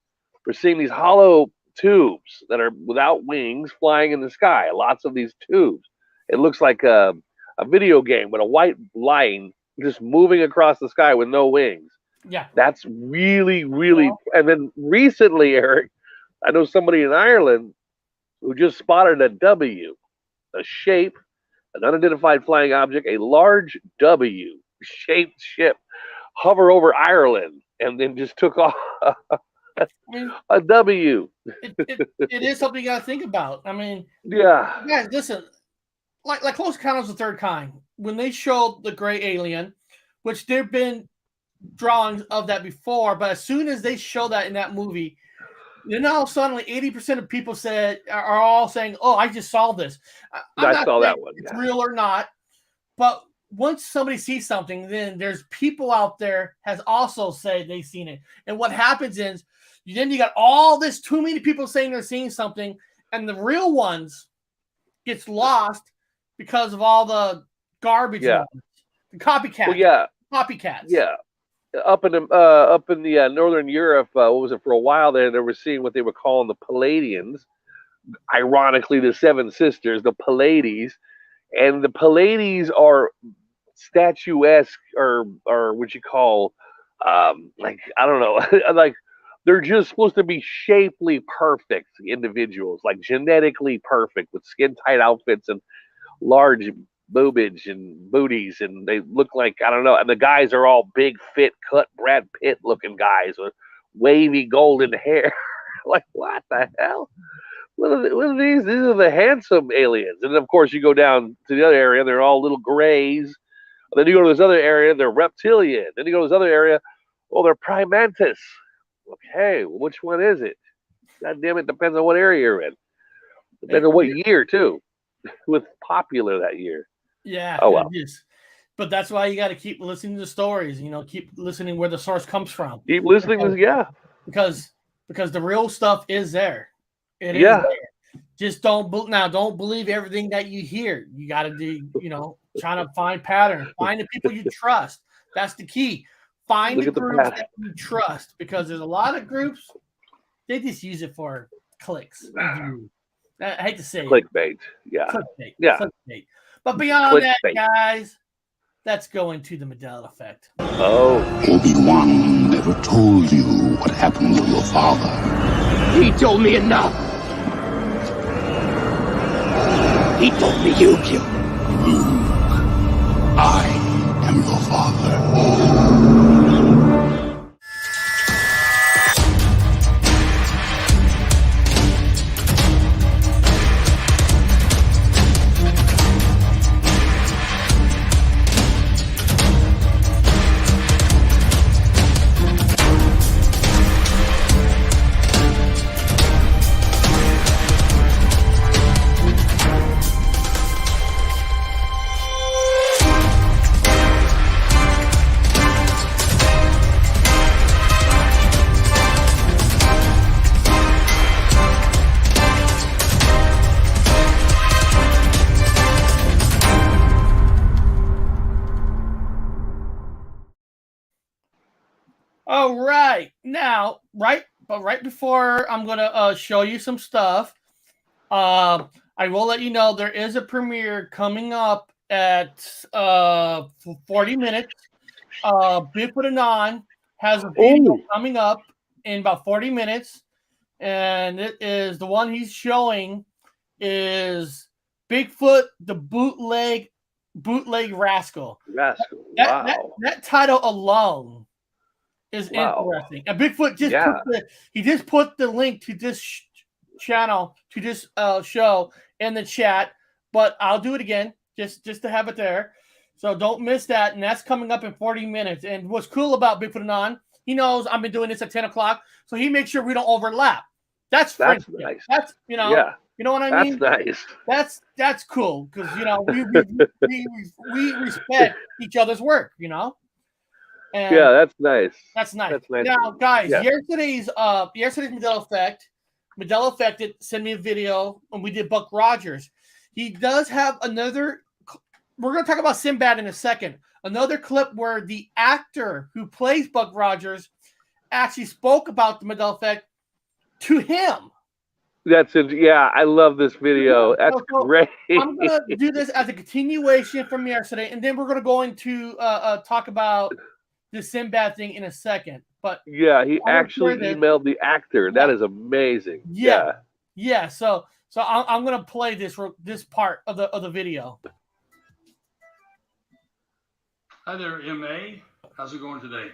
[SPEAKER 2] We're seeing these hollow tubes that are without wings flying in the sky. Lots of these tubes. It looks like a video game with a white line just moving across the sky with no wings.
[SPEAKER 1] Yeah.
[SPEAKER 2] That's really, really. And then recently, Eric, I know somebody in Ireland who just spotted a W, a shape, an unidentified flying object, a large W-shaped ship hover over Ireland and then just took off. A W.
[SPEAKER 1] It is something you got to think about. I mean,
[SPEAKER 2] yeah.
[SPEAKER 1] Guys, listen, like Close Encounters of the Third Kind, when they showed the gray alien, which there've been drawings of that before, but as soon as they show that in that movie, then all of a sudden, like 80% of people are all saying, "Oh, I just saw this."
[SPEAKER 2] I saw that one.
[SPEAKER 1] It's real or not, but once somebody sees something, then there's people out there has also said they've seen it, and what happens is, then you got all this too many people saying they're seeing something, and the real ones gets lost because of all the garbage ones, the copycats.
[SPEAKER 2] Well, yeah,
[SPEAKER 1] copycats.
[SPEAKER 2] Yeah, up in the northern Europe, what was it, for a while there? They were seeing what they were calling the Palladians. Ironically, the Seven Sisters, the Pallades, and the Pallades are statuesque, or what you call, like, I don't know, like. They're just supposed to be shapely perfect individuals, like genetically perfect, with skin-tight outfits and large boobage and booties, and they look like, I don't know, and the guys are all big, fit, cut, Brad Pitt-looking guys with wavy golden hair. Like, what the hell? What are these? These are the handsome aliens. And, of course, you go down to the other area, they're all little grays. Then you go to this other area, they're reptilian. Then you go to this other area, well, they're primantis. Okay, well, which one is it? God damn it, depends on what area you're in. Depends on what year, too. What's popular that year.
[SPEAKER 1] Yeah.
[SPEAKER 2] Oh, well.
[SPEAKER 1] But that's why you got to keep listening to the stories, keep listening where the source comes from.
[SPEAKER 2] Keep listening,
[SPEAKER 1] Because the real stuff is there. It is there. Just don't believe everything that you hear. You got to do, trying to find patterns. Find the people you trust. That's the key. Find the groups that you trust, because there's a lot of groups, they just use it for clicks. I hate to say
[SPEAKER 2] clickbait. Yeah.
[SPEAKER 1] Clickbait.
[SPEAKER 2] Yeah.
[SPEAKER 1] Clickbait. But beyond that, guys, let's go into the Mandela Effect.
[SPEAKER 2] Oh.
[SPEAKER 14] Obi-Wan never told you what happened to your father.
[SPEAKER 15] He told me enough. He told me you killed him.
[SPEAKER 14] Luke, I am your father.
[SPEAKER 1] All right. Now, right before I'm gonna show you some stuff, I will let you know there is a premiere coming up at 40 minutes. Bigfoot Anon has a video coming up in about 40 minutes, and it is the one he's showing is Bigfoot the bootleg rascal. That title alone is interesting. And Bigfoot just put the link to this channel, to this show in the chat, but I'll do it again just to have it there. So don't miss that, and that's coming up in 40 minutes. And what's cool about Bigfoot Anon, he knows I've been doing this at 10 o'clock, so he makes sure we don't overlap. That's
[SPEAKER 2] nice.
[SPEAKER 1] That's you know what I mean.
[SPEAKER 2] That's nice.
[SPEAKER 1] That's cool because we respect each other's work. And
[SPEAKER 2] that's nice.
[SPEAKER 1] That's nice.
[SPEAKER 2] That's nice.
[SPEAKER 1] Now, guys, yesterday's Mandela Effect sent me a video, and we did Buck Rodgers. He does have another. We're going to talk about Sinbad in a second. Another clip where the actor who plays Buck Rodgers actually spoke about the Mandela Effect to him.
[SPEAKER 2] That's it. Yeah, I love this video. That's great.
[SPEAKER 1] I'm going to do this as a continuation from yesterday, and then we're going to go into talk about the Sinbad thing in a second. But
[SPEAKER 2] yeah, he actually emailed the actor. That is amazing.
[SPEAKER 1] Yeah. So I'm going to play this part of the video.
[SPEAKER 16] Hi there, M.A. How's it going today?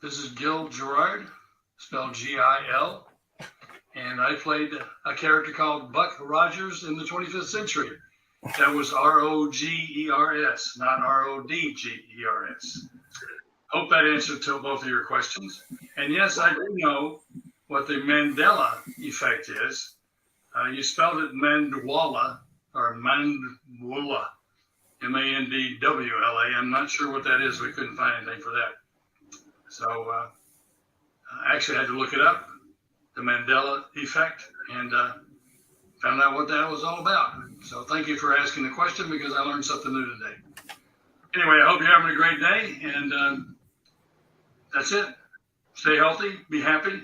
[SPEAKER 16] This is Gil Gerard, spelled G-I-L, and I played a character called Buck Rodgers in the 25th century. That was R-O-G-E-R-S, not R-O-D-G-E-R-S. Hope that answered to both of your questions. And yes, I do know what the Mandela Effect is. You spelled it Mandwala, or Mandwala. M-A-N-D-W-L-A. I'm not sure what that is. We couldn't find anything for that. So I actually had to look it up, the Mandela Effect, and found out what that was all about. So thank you for asking the question because I learned something new today. Anyway, I hope you're having a great day, and that's it. Stay healthy, be happy,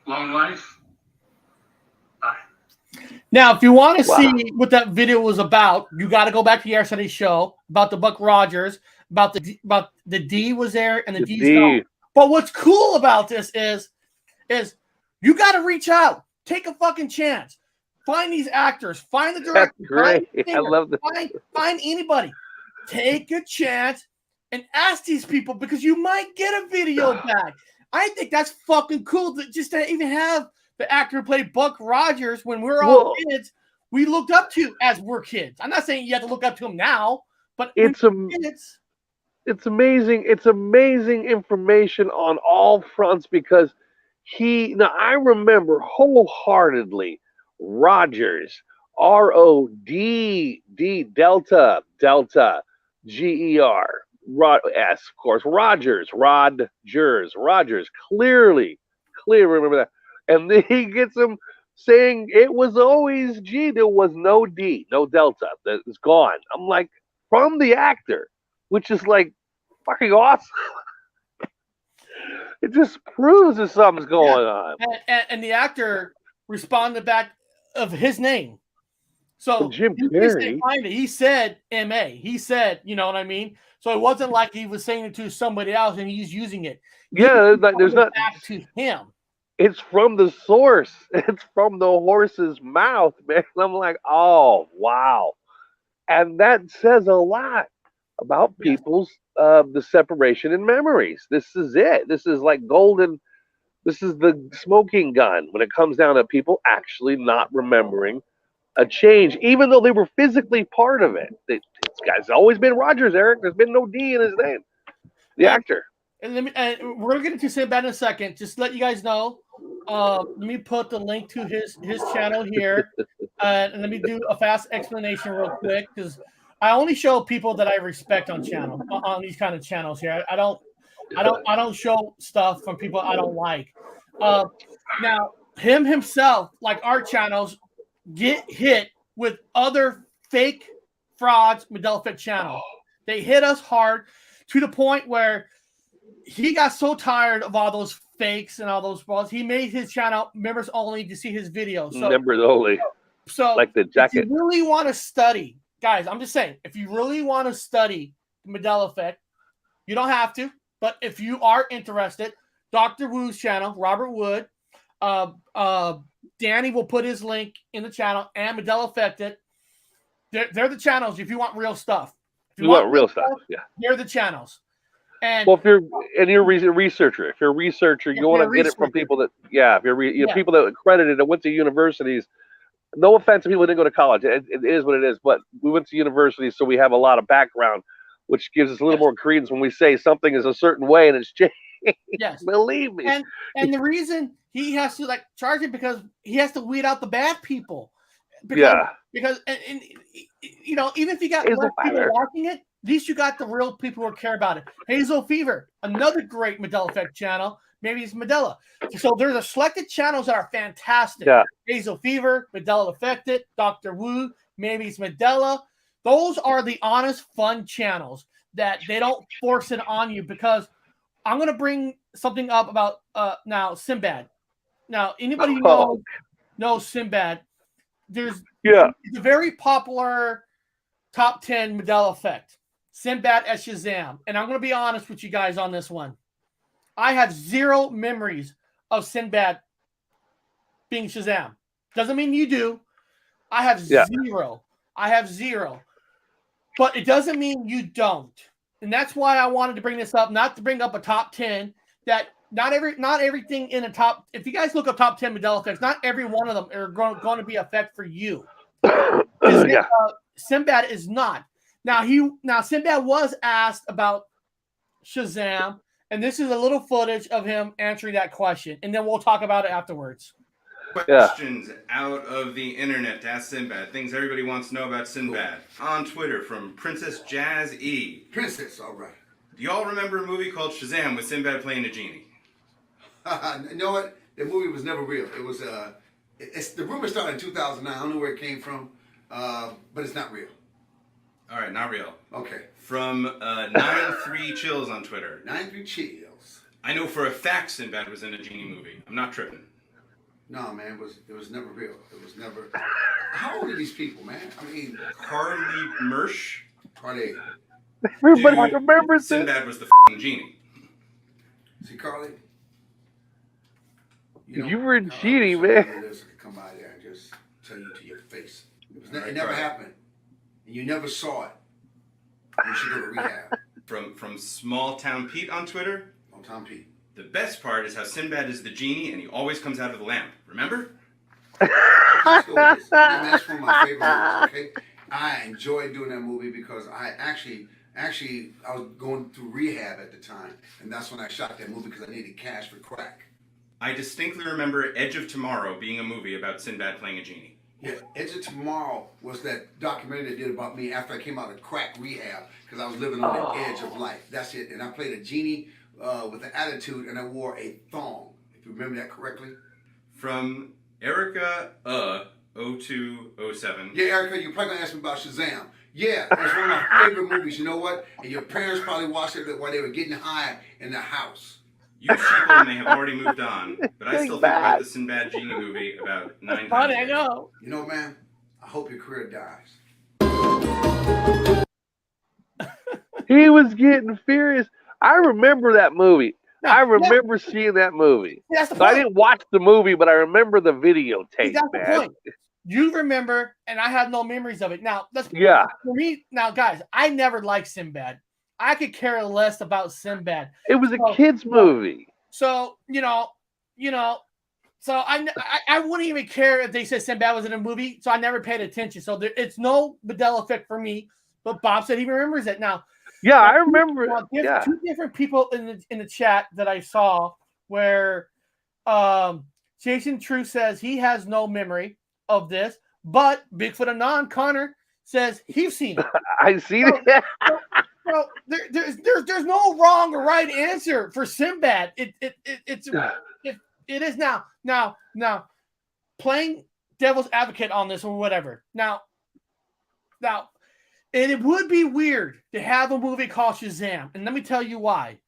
[SPEAKER 16] long life.
[SPEAKER 1] Now, if you want to see what that video was about, you got to go back to yesterday's show about the Buck Rodgers, about the D was there and the D's gone. But what's cool about this is you got to reach out, take a fucking chance, find these actors, find the director,
[SPEAKER 2] that's great. I love that.
[SPEAKER 1] Find anybody, take a chance and ask these people because you might get a video back. I think that's fucking cool just to even have the actor who played Buck Rodgers when we were all kids, we looked up to as we're kids. I'm not saying you have to look up to him now, but
[SPEAKER 2] it's amazing. It's amazing information on all fronts because I remember wholeheartedly Rodgers, R-O-D-D Delta G-E-R S, of course, Rodgers, clearly remember that. And then he gets him saying it was always G. There was no D, no Delta. That is gone. I'm like, from the actor, which is like fucking awesome. It just proves that something's going on.
[SPEAKER 1] And the actor responded back of his name. So
[SPEAKER 2] Jim Carrey,
[SPEAKER 1] he said M.A. He said, you know what I mean? So it wasn't like he was saying it to somebody else and he's using it.
[SPEAKER 2] Yeah, like there's not
[SPEAKER 1] back to him.
[SPEAKER 2] It's from the source. It's from the horse's mouth, man. I'm like, oh, wow. And that says a lot about people's the separation in memories. This is it. This is like golden. This is the smoking gun when it comes down to people actually not remembering a change, even though they were physically part of it. This guy's always been Rodgers, Eric. There's been no D in his name. The actor.
[SPEAKER 1] And we're gonna get into Sinbad in a second. Just to let you guys know. Let me put the link to his channel here, and let me do a fast explanation real quick because I only show people that I respect on these kind of channels here. I don't show stuff from people I don't like. Now him himself, like our channels, get hit with other fake frauds. Mandela Effect channel. They hit us hard to the point where he got so tired of all those fakes and all those balls. He made his channel members only to see his videos. So,
[SPEAKER 2] members only.
[SPEAKER 1] So
[SPEAKER 2] like the jacket.
[SPEAKER 1] If you really want to study, guys, I'm just saying, if you really want to study the Mandela Effect, you don't have to. But if you are interested, Dr. Wu's channel, Robert Wood, Danny will put his link in the channel, and Mandela Effected. They're the channels if you want real stuff. If
[SPEAKER 2] you want real stuff, yeah.
[SPEAKER 1] They're the channels. And
[SPEAKER 2] well, if you're a researcher, you want to get it from people that, if you're people that are accredited and went to universities. No offense to people who didn't go to college. It is what it is. But we went to universities, so we have a lot of background, which gives us a little more credence when we say something is a certain way and it's changed.
[SPEAKER 1] Yes,
[SPEAKER 2] believe me.
[SPEAKER 1] And the reason he has to charge it because he has to weed out the bad people. Because and you know, even if you got less people watching it, at least you got the real people who care about it. Hazel Fever, another great Mandela Effect channel. Maybe it's Mandela. So there's a selected channels that are fantastic.
[SPEAKER 2] Yeah.
[SPEAKER 1] Hazel Fever, Mandela Affected, Dr. Wu, maybe it's Mandela. Those are the honest, fun channels that they don't force it on you, because I'm going to bring something up about now Sinbad. Now, anybody who knows Sinbad, it's a very popular top 10 Mandela Effect. Sinbad as Shazam. And I'm going to be honest with you guys on this one. I have zero memories of Sinbad being Shazam. Doesn't mean you do. I have zero. I have zero. But it doesn't mean you don't. And that's why I wanted to bring this up, not to bring up a top 10 that not everything in a top. If you guys look up top 10 Mandela Effects, not every one of them are going to be effect for you. Sinbad is not. Now Sinbad was asked about Shazam, and this is a little footage of him answering that question, and then we'll talk about it afterwards.
[SPEAKER 17] Questions out of the internet to ask Sinbad. Things everybody wants to know about Sinbad. On Twitter from Princess Jazz E.
[SPEAKER 18] Princess, all right.
[SPEAKER 17] Do you all remember a movie called Shazam with Sinbad playing a genie?
[SPEAKER 18] You know what? The movie was never real. It was the rumor started in 2009. I don't know where it came from, but it's not real.
[SPEAKER 17] All right, not real.
[SPEAKER 18] Okay.
[SPEAKER 17] From 93 Chills on Twitter.
[SPEAKER 18] 93 Chills.
[SPEAKER 17] I know for a fact Sinbad was in a genie movie. I'm not tripping.
[SPEAKER 18] No, man, it was never real. It was never. How old are these people, man? I mean,
[SPEAKER 17] Carly Mersch.
[SPEAKER 18] Carly.
[SPEAKER 2] Everybody remembers
[SPEAKER 17] Sinbad was the f***ing genie.
[SPEAKER 18] See, Carly.
[SPEAKER 2] You were a genie, man.
[SPEAKER 18] Could come by there and just tell you to your face. It never happened, and you never saw it. You should go to rehab.
[SPEAKER 17] From Small Town Pete on Twitter.
[SPEAKER 18] Small Town Pete.
[SPEAKER 17] The best part is how Sinbad is the genie and he always comes out of the lamp. Remember?
[SPEAKER 18] That's one of my favorite movies, okay? I enjoyed doing that movie because I actually I was going through rehab at the time, and that's when I shot that movie because I needed cash for crack.
[SPEAKER 17] I distinctly remember Edge of Tomorrow being a movie about Sinbad playing a genie.
[SPEAKER 18] Yeah, Edge of Tomorrow was that documentary they did about me after I came out of crack rehab because I was living on the edge of life. That's it. And I played a genie with an attitude, and I wore a thong. If you remember that correctly.
[SPEAKER 17] From Erica 0207.
[SPEAKER 18] Yeah, Erica, you're probably gonna ask me about Shazam. Yeah, it's one of my favorite movies. You know what? And your parents probably watched it while they were getting high in the house.
[SPEAKER 17] You people may have already moved on, but I still think about the Sinbad genie movie about 9 times.
[SPEAKER 1] Funny, I know.
[SPEAKER 18] You know, man, I hope your career dies.
[SPEAKER 2] He was getting furious. I remember that movie. I remember seeing that movie. So I didn't watch the movie, but I remember the videotape,
[SPEAKER 1] That's the point. You remember, and I have no memories of it. Now, for me. Now, guys, I never liked Sinbad. I could care less about Sinbad.
[SPEAKER 2] It was a kid's movie.
[SPEAKER 1] So so I wouldn't even care if they said Sinbad was in a movie. So I never paid attention. So it's no Mandela Effect for me. But Bob said he remembers it now.
[SPEAKER 2] Yeah, I remember.
[SPEAKER 1] Two different people in the chat that I saw where Jason True says he has no memory of this, but Bigfoot Anon Connor says he's seen it.
[SPEAKER 2] I've seen it.
[SPEAKER 1] Well, there's no wrong or right answer for Sinbad. It is now playing devil's advocate on this or whatever. Now, and it would be weird to have a movie called Shazam, and let me tell you why.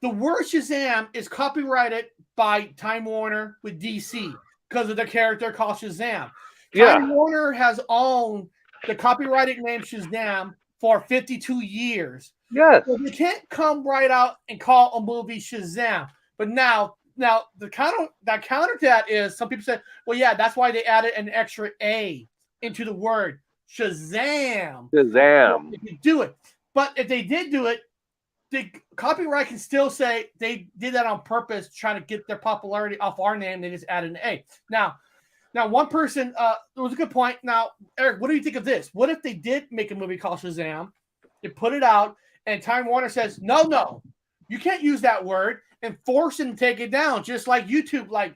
[SPEAKER 1] the word Shazam is copyrighted by Time Warner with DC because of the character called Shazam. Time Warner has owned the copyrighted name Shazam for 52 years.
[SPEAKER 2] Yes.
[SPEAKER 1] So they can't come right out and call a movie Shazam. But now the counter to that is some people say, well, yeah, that's why they added an extra A into the word Shazam.
[SPEAKER 2] Shazam.
[SPEAKER 1] If you do it. But if they did do it, the copyright can still say they did that on purpose, trying to get their popularity off our name. They just added an A. Now one person, it was a good point. Now, Eric, what do you think of this? What if they did make a movie called Shazam? They put it out, and Time Warner says, no, you can't use that word, and force them to take it down, just like YouTube. Like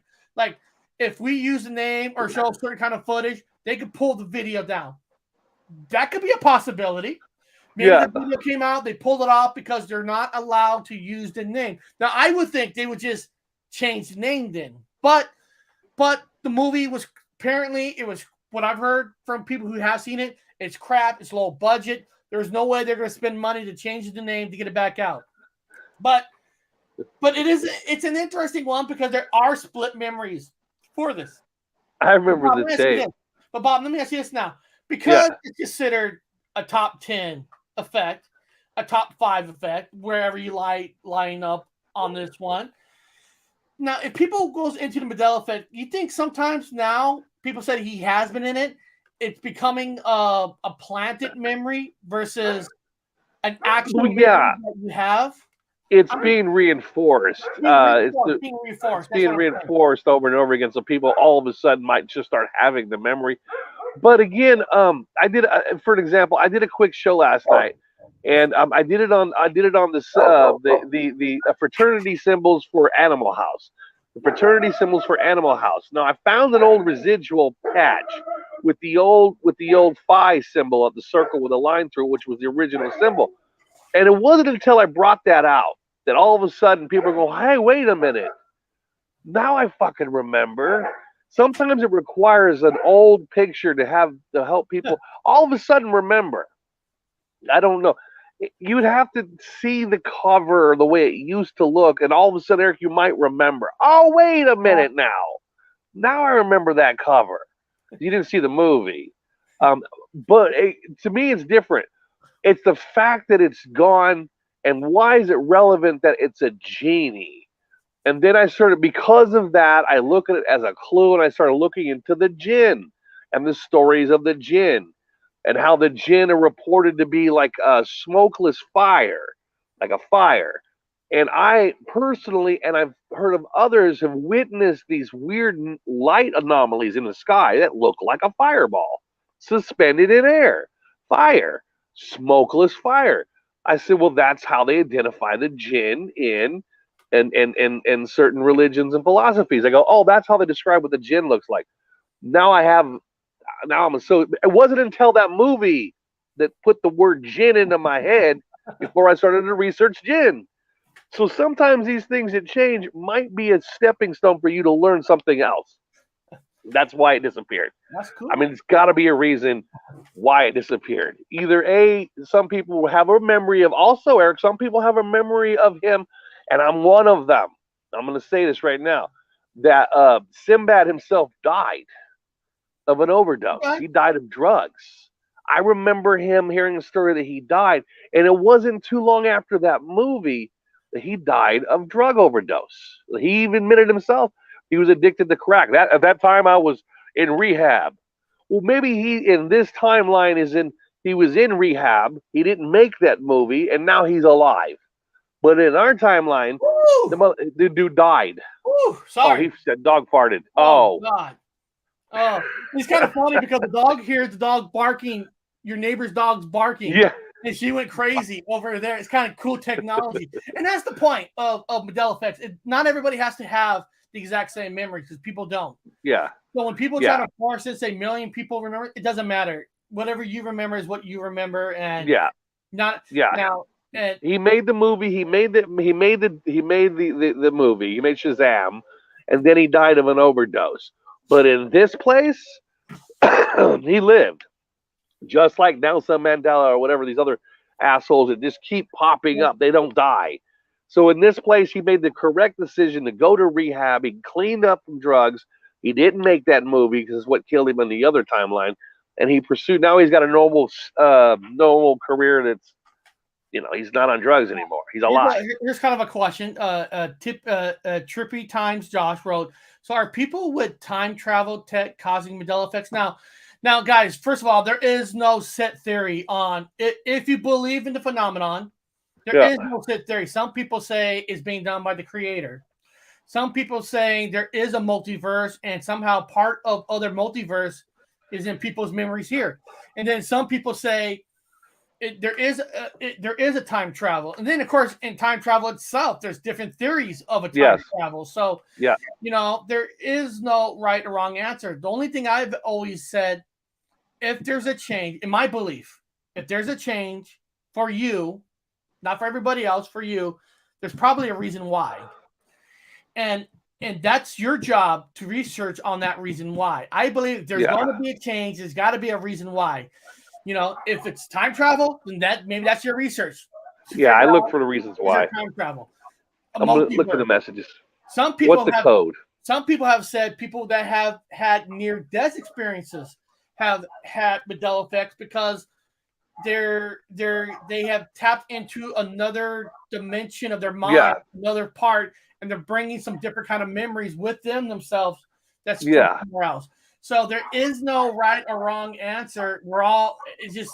[SPEAKER 1] if we use the name or show certain kind of footage, they could pull the video down. That could be a possibility. Maybe the video came out, they pulled it off because they're not allowed to use the name. Now, I would think they would just change the name then. But the movie was apparently, it was what I've heard from people who have seen it. It's crap. It's low budget. There's no way they're going to spend money to change the name to get it back out. But it's an interesting one because there are split memories for this.
[SPEAKER 2] I remember the tape.
[SPEAKER 1] But Bob, let me ask you this now. Because it's considered a top 10 effect, a top 5 effect, wherever you line up on this one. Now, if people goes into the Mandela Effect, you think sometimes now people said he has been in it, it's becoming a planted memory versus an actual memory that you have?
[SPEAKER 2] It's being reinforced. It's being reinforced over and over again, so people all of a sudden might just start having the memory. But again, I did, for an example, I did a quick show last night, and I did it on this the fraternity symbols for Animal House. The fraternity symbols for Animal House. Now I found an old residual patch with the old phi symbol of the circle with a line through it, which was the original symbol. And it wasn't until I brought that out that all of a sudden people go, hey, wait a minute. Now I fucking remember. Sometimes it requires an old picture to help people all of a sudden remember. I don't know. You would have to see the cover the way it used to look, and all of a sudden, Eric, you might remember. Oh, wait a minute now. Now I remember that cover. You didn't see the movie. But to me, it's different. It's the fact that it's gone, and why is it relevant that it's a genie? And then I started, because of that, I look at it as a clue, and I started looking into the jinn and the stories of the jinn and how the jinn are reported to be like a smokeless fire, like a fire. And I personally, and I've heard of others, have witnessed these weird light anomalies in the sky that look like a fireball suspended in air. Fire, smokeless fire. I said, well, that's how they identify the jinn in certain religions and philosophies. I go, oh, that's how they describe what the jinn looks like. So it wasn't until that movie that put the word jinn into my head before I started to research jinn. So sometimes these things that change might be a stepping stone for you to learn something else. That's why it disappeared.
[SPEAKER 1] That's cool.
[SPEAKER 2] I mean, it's got to be a reason why it disappeared. Either some people have a memory of, also, Eric, some people have a memory of him, and I'm one of them. I'm going to say this right now, that Sinbad himself died of an overdose. Okay. He died of drugs. I remember him hearing a story that he died, and it wasn't too long after that movie that he died of drug overdose. He even admitted himself he was addicted to crack. At that time, I was in rehab. Well, maybe he, in this timeline, he was in rehab. He didn't make that movie, and now he's alive. But in our timeline, the dude died.
[SPEAKER 1] Ooh, sorry.
[SPEAKER 2] Oh, he said dog farted.
[SPEAKER 1] Oh, God. Oh, it's kind of funny because the dog hears the dog barking, your neighbor's dog's barking.
[SPEAKER 2] Yeah.
[SPEAKER 1] And she went crazy over there. It's kind of cool technology. And that's the point of Mandela Effects. Not everybody has to have the exact same memory because people don't.
[SPEAKER 2] Yeah.
[SPEAKER 1] So when people try to force it, say a million people remember, it doesn't matter. Whatever you remember is what you remember. And now, and
[SPEAKER 2] he made the movie. He made the movie. He made Shazam, and then he died of an overdose. But in this place, he lived. Just like Nelson Mandela or whatever, these other assholes that just keep popping up. They don't die. So in this place, he made the correct decision to go to rehab. He cleaned up from drugs. He didn't make that movie because it's what killed him on the other timeline. And he pursued. Now he's got a normal career that's, he's not on drugs anymore. He's alive.
[SPEAKER 1] Here's kind of a question. Trippy Times Josh wrote, so are people with time travel tech causing Mandela effects? Now, guys, first of all, there is no set theory on it. If you believe in the phenomenon, there is no set theory. Some people say it's being done by the creator. Some people say there is a multiverse and somehow part of other multiverse is in people's memories here. And then some people say there is a time travel. And then, of course, in time travel itself, there's different theories of a time travel. So, there is no right or wrong answer. The only thing I've always said, if there's a change, in my belief, if there's a change for you, not for everybody else, for you, there's probably a reason why. And that's your job to research on that reason why. I believe if there's going to be a change, there's got to be a reason why. If it's time travel, then maybe that's your research.
[SPEAKER 2] I look for the reasons why.
[SPEAKER 1] Time travel.
[SPEAKER 2] I'm going to look for the messages.
[SPEAKER 1] Some people
[SPEAKER 2] What's the code?
[SPEAKER 1] Some people have said people that have had near-death experiences have had Mandela effects because they have tapped into another dimension of their mind, another part, and they're bringing some different kind of memories with themselves. That's somewhere else. So there is no right or wrong answer. It's just,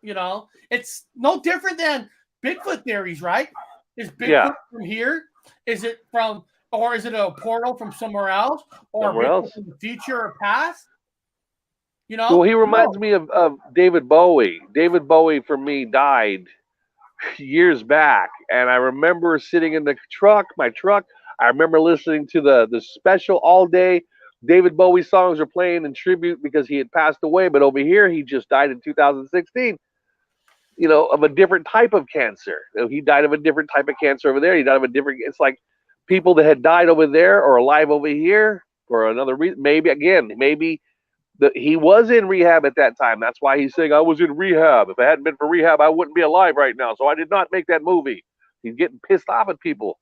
[SPEAKER 1] it's no different than Bigfoot theories, right? Is Bigfoot from here? Is it or is it a portal from somewhere else? Or Bigfoot from the future or past?
[SPEAKER 2] Well, he reminds me of David Bowie. David Bowie, for me, died years back. And I remember sitting in my truck. I remember listening to the special all day. David Bowie songs are playing in tribute because he had passed away. But over here, he just died in 2016, of a different type of cancer. He died of a different type of cancer over there. He died of a different, it's like people that had died over there or alive over here for another reason. Maybe he was in rehab at that time. That's why he's saying, I was in rehab. If it hadn't been for rehab, I wouldn't be alive right now. So I did not make that movie. He's getting pissed off at people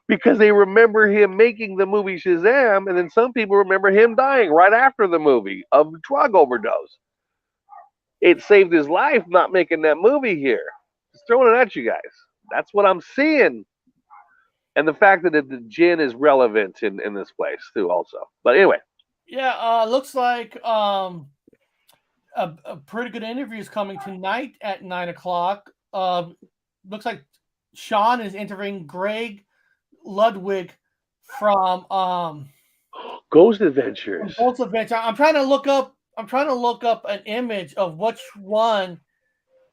[SPEAKER 2] because they remember him making the movie Shazam. And then some people remember him dying right after the movie of drug overdose. It saved his life not making that movie here. Just throwing it at you guys. That's what I'm seeing. And the fact that the gin is relevant in this place too also. But anyway.
[SPEAKER 1] Yeah, looks like a pretty good interview is coming tonight at 9:00. Looks like Sean is interviewing Greg Ludwig from
[SPEAKER 2] Ghost Adventures.
[SPEAKER 1] Ghost Adventure. I'm trying to look up an image of which one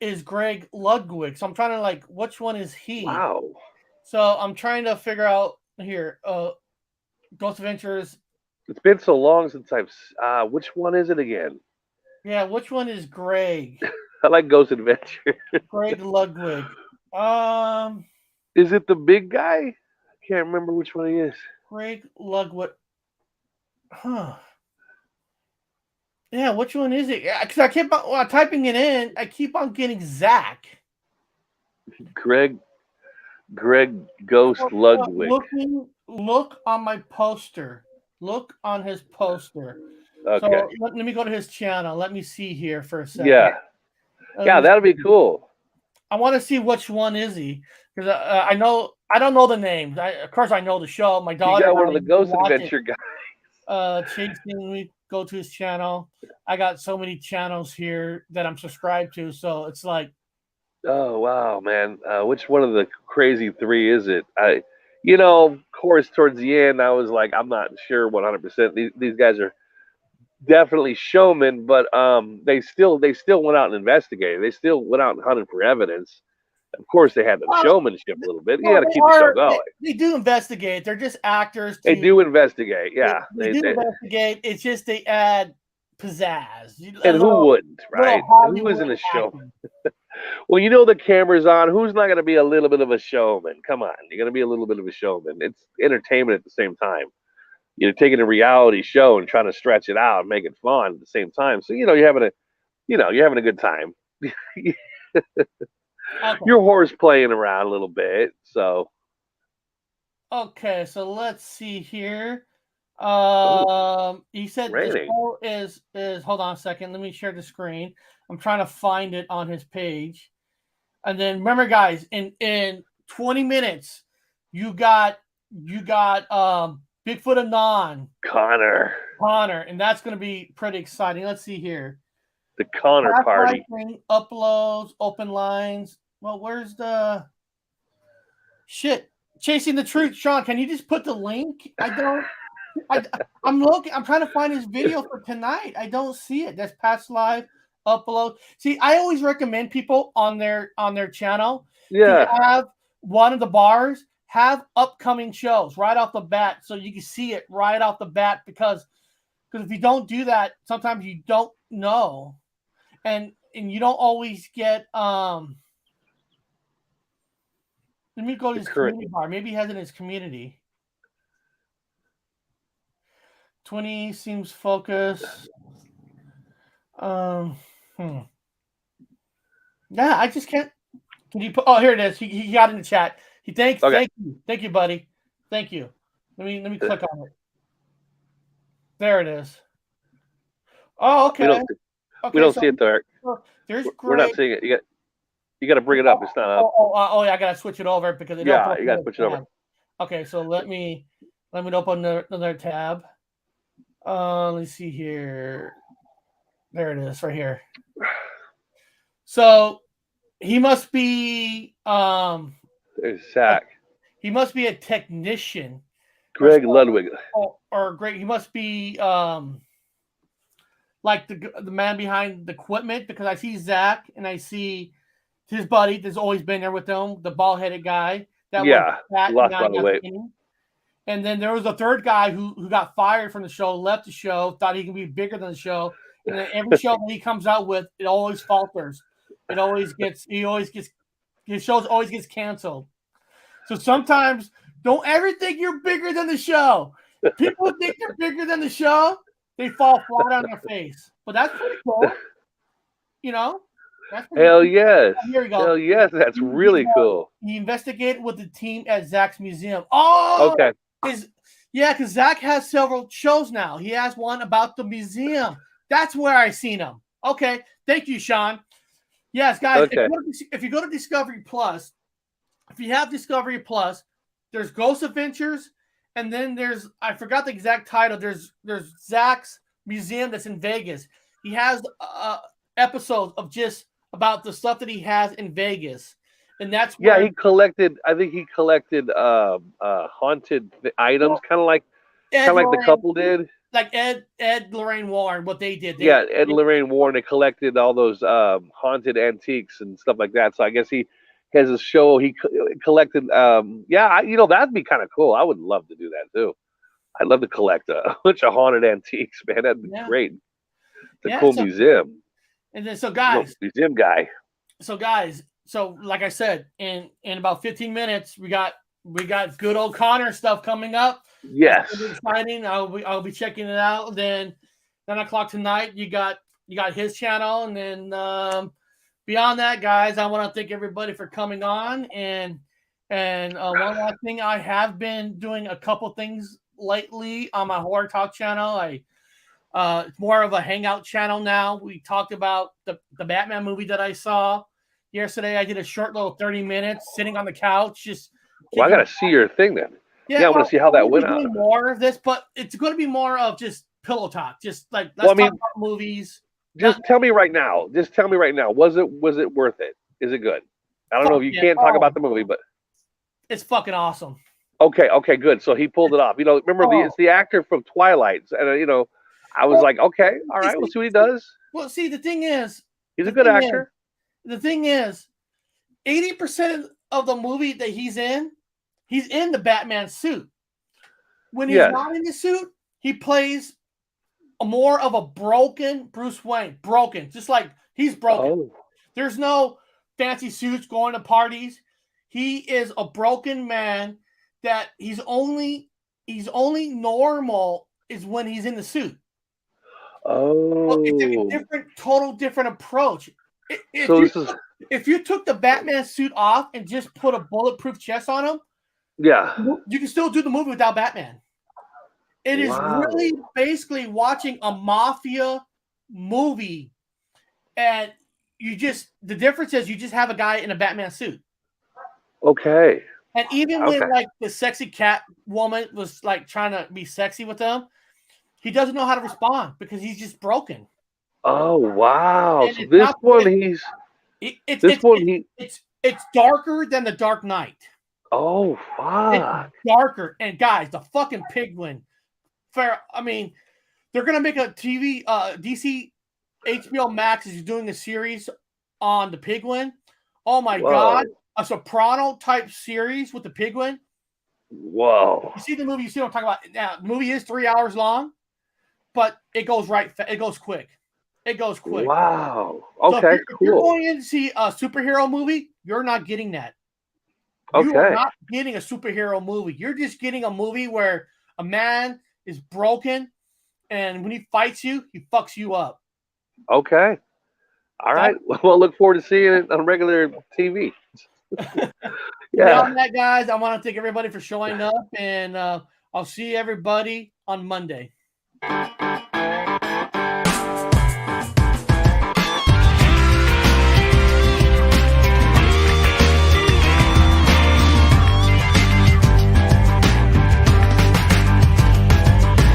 [SPEAKER 1] is Greg Ludwig. So I'm trying to which one is he?
[SPEAKER 2] Wow.
[SPEAKER 1] So I'm trying to figure out here. Ghost Adventures.
[SPEAKER 2] It's been so long since which one is it again?
[SPEAKER 1] Yeah, which one is Greg?
[SPEAKER 2] I like Ghost Adventure.
[SPEAKER 1] Greg Ludwig.
[SPEAKER 2] Is it the big guy? I can't remember which one he is.
[SPEAKER 1] Greg Ludwig. Huh. Yeah, which one is it? Because I keep on typing it in. I keep on getting Zach.
[SPEAKER 2] Greg Ghost Ludwig.
[SPEAKER 1] Look on my poster. Look on his poster.
[SPEAKER 2] Okay.
[SPEAKER 1] So let me go to his channel. Let me see here for a second.
[SPEAKER 2] Yeah. That'll be cool.
[SPEAKER 1] I want to see which one is he because I don't know the names. Of course, I know the show. My daughter.
[SPEAKER 2] You got one of the Ghost Adventure guys.
[SPEAKER 1] Chasing. We go to his channel. I got so many channels here that I'm subscribed to, so it's like.
[SPEAKER 2] Oh wow, man! Which one of the crazy three is it? Of course, towards the end, I was like, I'm not sure 100%. These guys are definitely showmen, but they still went out and investigated. They still went out and hunted for evidence. Of course, they had the showmanship a little bit. You got to keep the show going.
[SPEAKER 1] They do investigate. They're just actors.
[SPEAKER 2] They do investigate. Yeah,
[SPEAKER 1] they do investigate. It's just they add pizzazz.
[SPEAKER 2] And who wouldn't, right? Who isn't a showman? Well, the camera's on. Who's not going to be a little bit of a showman? Come on, you're going to be a little bit of a showman. It's entertainment at the same time. You're taking a reality show and trying to stretch it out and make it fun at the same time. So you're having a good time.
[SPEAKER 1] Okay.
[SPEAKER 2] Your horse playing around a little bit, so.
[SPEAKER 1] Okay, so let's see here. He said the
[SPEAKER 2] raining.
[SPEAKER 1] show is hold on a second. Let me share the screen. I'm trying to find it on his page. And then remember, guys, in 20 minutes, you got Bigfoot Anon.
[SPEAKER 2] Connor,
[SPEAKER 1] and that's gonna be pretty exciting. Let's see here.
[SPEAKER 2] the Connor party.
[SPEAKER 1] Uploads, open lines. Well, where's the shit? Chasing the Truth, Sean. Can you just put the link? I'm looking. I'm trying to find his video for tonight. I don't see it. That's past live upload. See, I always recommend people on their channel to have one of the bars have upcoming shows right off the bat, so you can see it right off the bat. Because if you don't do that, sometimes you don't know, and you don't always get. Let me go to his community bar. Maybe he has it in his community. 20 seems focused. Yeah, I just can't. Can you put? Oh, here it is. He got in the chat. Thank you, buddy. Thank you. Let me click on it. There it is. Oh, okay.
[SPEAKER 2] We don't see it there.
[SPEAKER 1] There's
[SPEAKER 2] We're not seeing it. You got to bring it up. It's not up.
[SPEAKER 1] Oh, yeah, I gotta switch it over because it
[SPEAKER 2] you got to switch it over.
[SPEAKER 1] Okay, so let me open another tab. Let's see here. There it is, right here. So he must be
[SPEAKER 2] there's Zach.
[SPEAKER 1] He must be a technician.
[SPEAKER 2] Greg Ludwig.
[SPEAKER 1] Or Greg. He must be like the man behind the equipment, because I see Zach and I see his buddy that's always been there with him, the bald-headed guy.
[SPEAKER 2] Lost a lot of weight.
[SPEAKER 1] And then there was a third guy who got fired from the show, left the show, thought he could be bigger than the show. And then every show that he comes out with, it always falters. His shows always gets canceled. So sometimes don't ever think you're bigger than the show. People think they're bigger than the show, they fall flat on their face. But that's pretty cool. You know?
[SPEAKER 2] Hell yes.
[SPEAKER 1] Here we go.
[SPEAKER 2] Hell yes, that's really cool.
[SPEAKER 1] He investigated with the team at Zach's museum. Oh,
[SPEAKER 2] okay.
[SPEAKER 1] Because Zach has several shows now. He has one about the museum. That's where I seen him. Okay. Thank you, Sean. Yes, guys.
[SPEAKER 2] Okay.
[SPEAKER 1] If you go to Discovery Plus, if you have Discovery Plus, there's Ghost Adventures, and then there's, I forgot the exact title. There's Zach's museum that's in Vegas. He has episodes of just about the stuff that he has in Vegas. And that's where
[SPEAKER 2] he collected. I think he collected haunted items, kind of like the couple did.
[SPEAKER 1] Like Ed Lorraine Warren, what they did.
[SPEAKER 2] Ed Lorraine Warren. They collected all those haunted antiques and stuff like that. So I guess he has a show. He collected. That'd be kind of cool. I would love to do that too. I'd love to collect a bunch of haunted antiques, man. That'd be great. It's a cool museum.
[SPEAKER 1] And then, so guys,
[SPEAKER 2] museum guy.
[SPEAKER 1] So guys. So, like I said, in about 15 minutes, we got good old Connor stuff coming up.
[SPEAKER 2] Yes,
[SPEAKER 1] it's exciting. I'll be checking it out. Then 9 o'clock tonight, you got his channel, and then beyond that, guys, I want to thank everybody for coming on. And one last thing, I have been doing a couple things lately on my Horror Talk channel. It's more of a hangout channel now. We talked about the Batman movie that I saw. Yesterday, I did a short little 30 minutes sitting on the couch.
[SPEAKER 2] I got to see your thing then. Yeah, I want to see how that went out.
[SPEAKER 1] More of this, but it's going to be more of just pillow talk. Just like let's talk about movies.
[SPEAKER 2] Just tell me right now. Was it worth it? Is it good? I don't know if you can't talk about the movie, but
[SPEAKER 1] it's fucking awesome.
[SPEAKER 2] Okay, good. So he pulled it off. Remember it's the actor from Twilight, and I was like, okay, all right, we'll see what he does.
[SPEAKER 1] Well, see, the thing is,
[SPEAKER 2] he's a good actor.
[SPEAKER 1] The thing is, 80% of the movie that he's in the Batman suit. When he's not in the suit, he plays more of a broken Bruce Wayne. Broken. Just like he's broken. Oh. There's no fancy suits going to parties. He is a broken man that he's only normal is when he's in the suit.
[SPEAKER 2] Oh.
[SPEAKER 1] It's a total different approach. If you took the Batman suit off and just put a bulletproof chest on him,
[SPEAKER 2] Yeah.
[SPEAKER 1] you can still do the movie without Batman. It is really basically watching a mafia movie, and the difference is you just have a guy in a Batman suit.
[SPEAKER 2] Okay.
[SPEAKER 1] And even when like the sexy cat woman was like trying to be sexy with him, he doesn't know how to respond because he's just broken.
[SPEAKER 2] Oh wow!
[SPEAKER 1] And
[SPEAKER 2] So this one
[SPEAKER 1] it's darker than the Dark Knight.
[SPEAKER 2] Oh fuck!
[SPEAKER 1] It's darker, and guys, the fucking Penguin. I mean, they're gonna make a TV. DC HBO Max is doing a series on the Penguin. Oh my god, a Soprano type series with the Penguin.
[SPEAKER 2] Whoa!
[SPEAKER 1] You see the movie? You see what I'm talking about? Now, the movie is 3 hours long, but it goes it goes quick. It goes quick.
[SPEAKER 2] Wow. Okay,
[SPEAKER 1] if you're going in to see a superhero movie, you're not getting that.
[SPEAKER 2] Okay.
[SPEAKER 1] You are not getting a superhero movie. You're just getting a movie where a man is broken, and when he fights you, he fucks you up.
[SPEAKER 2] Okay. All right. Well, look forward to seeing it on regular TV.
[SPEAKER 1] Yeah. On that, guys, I want to thank everybody for showing up, and I'll see everybody on Monday.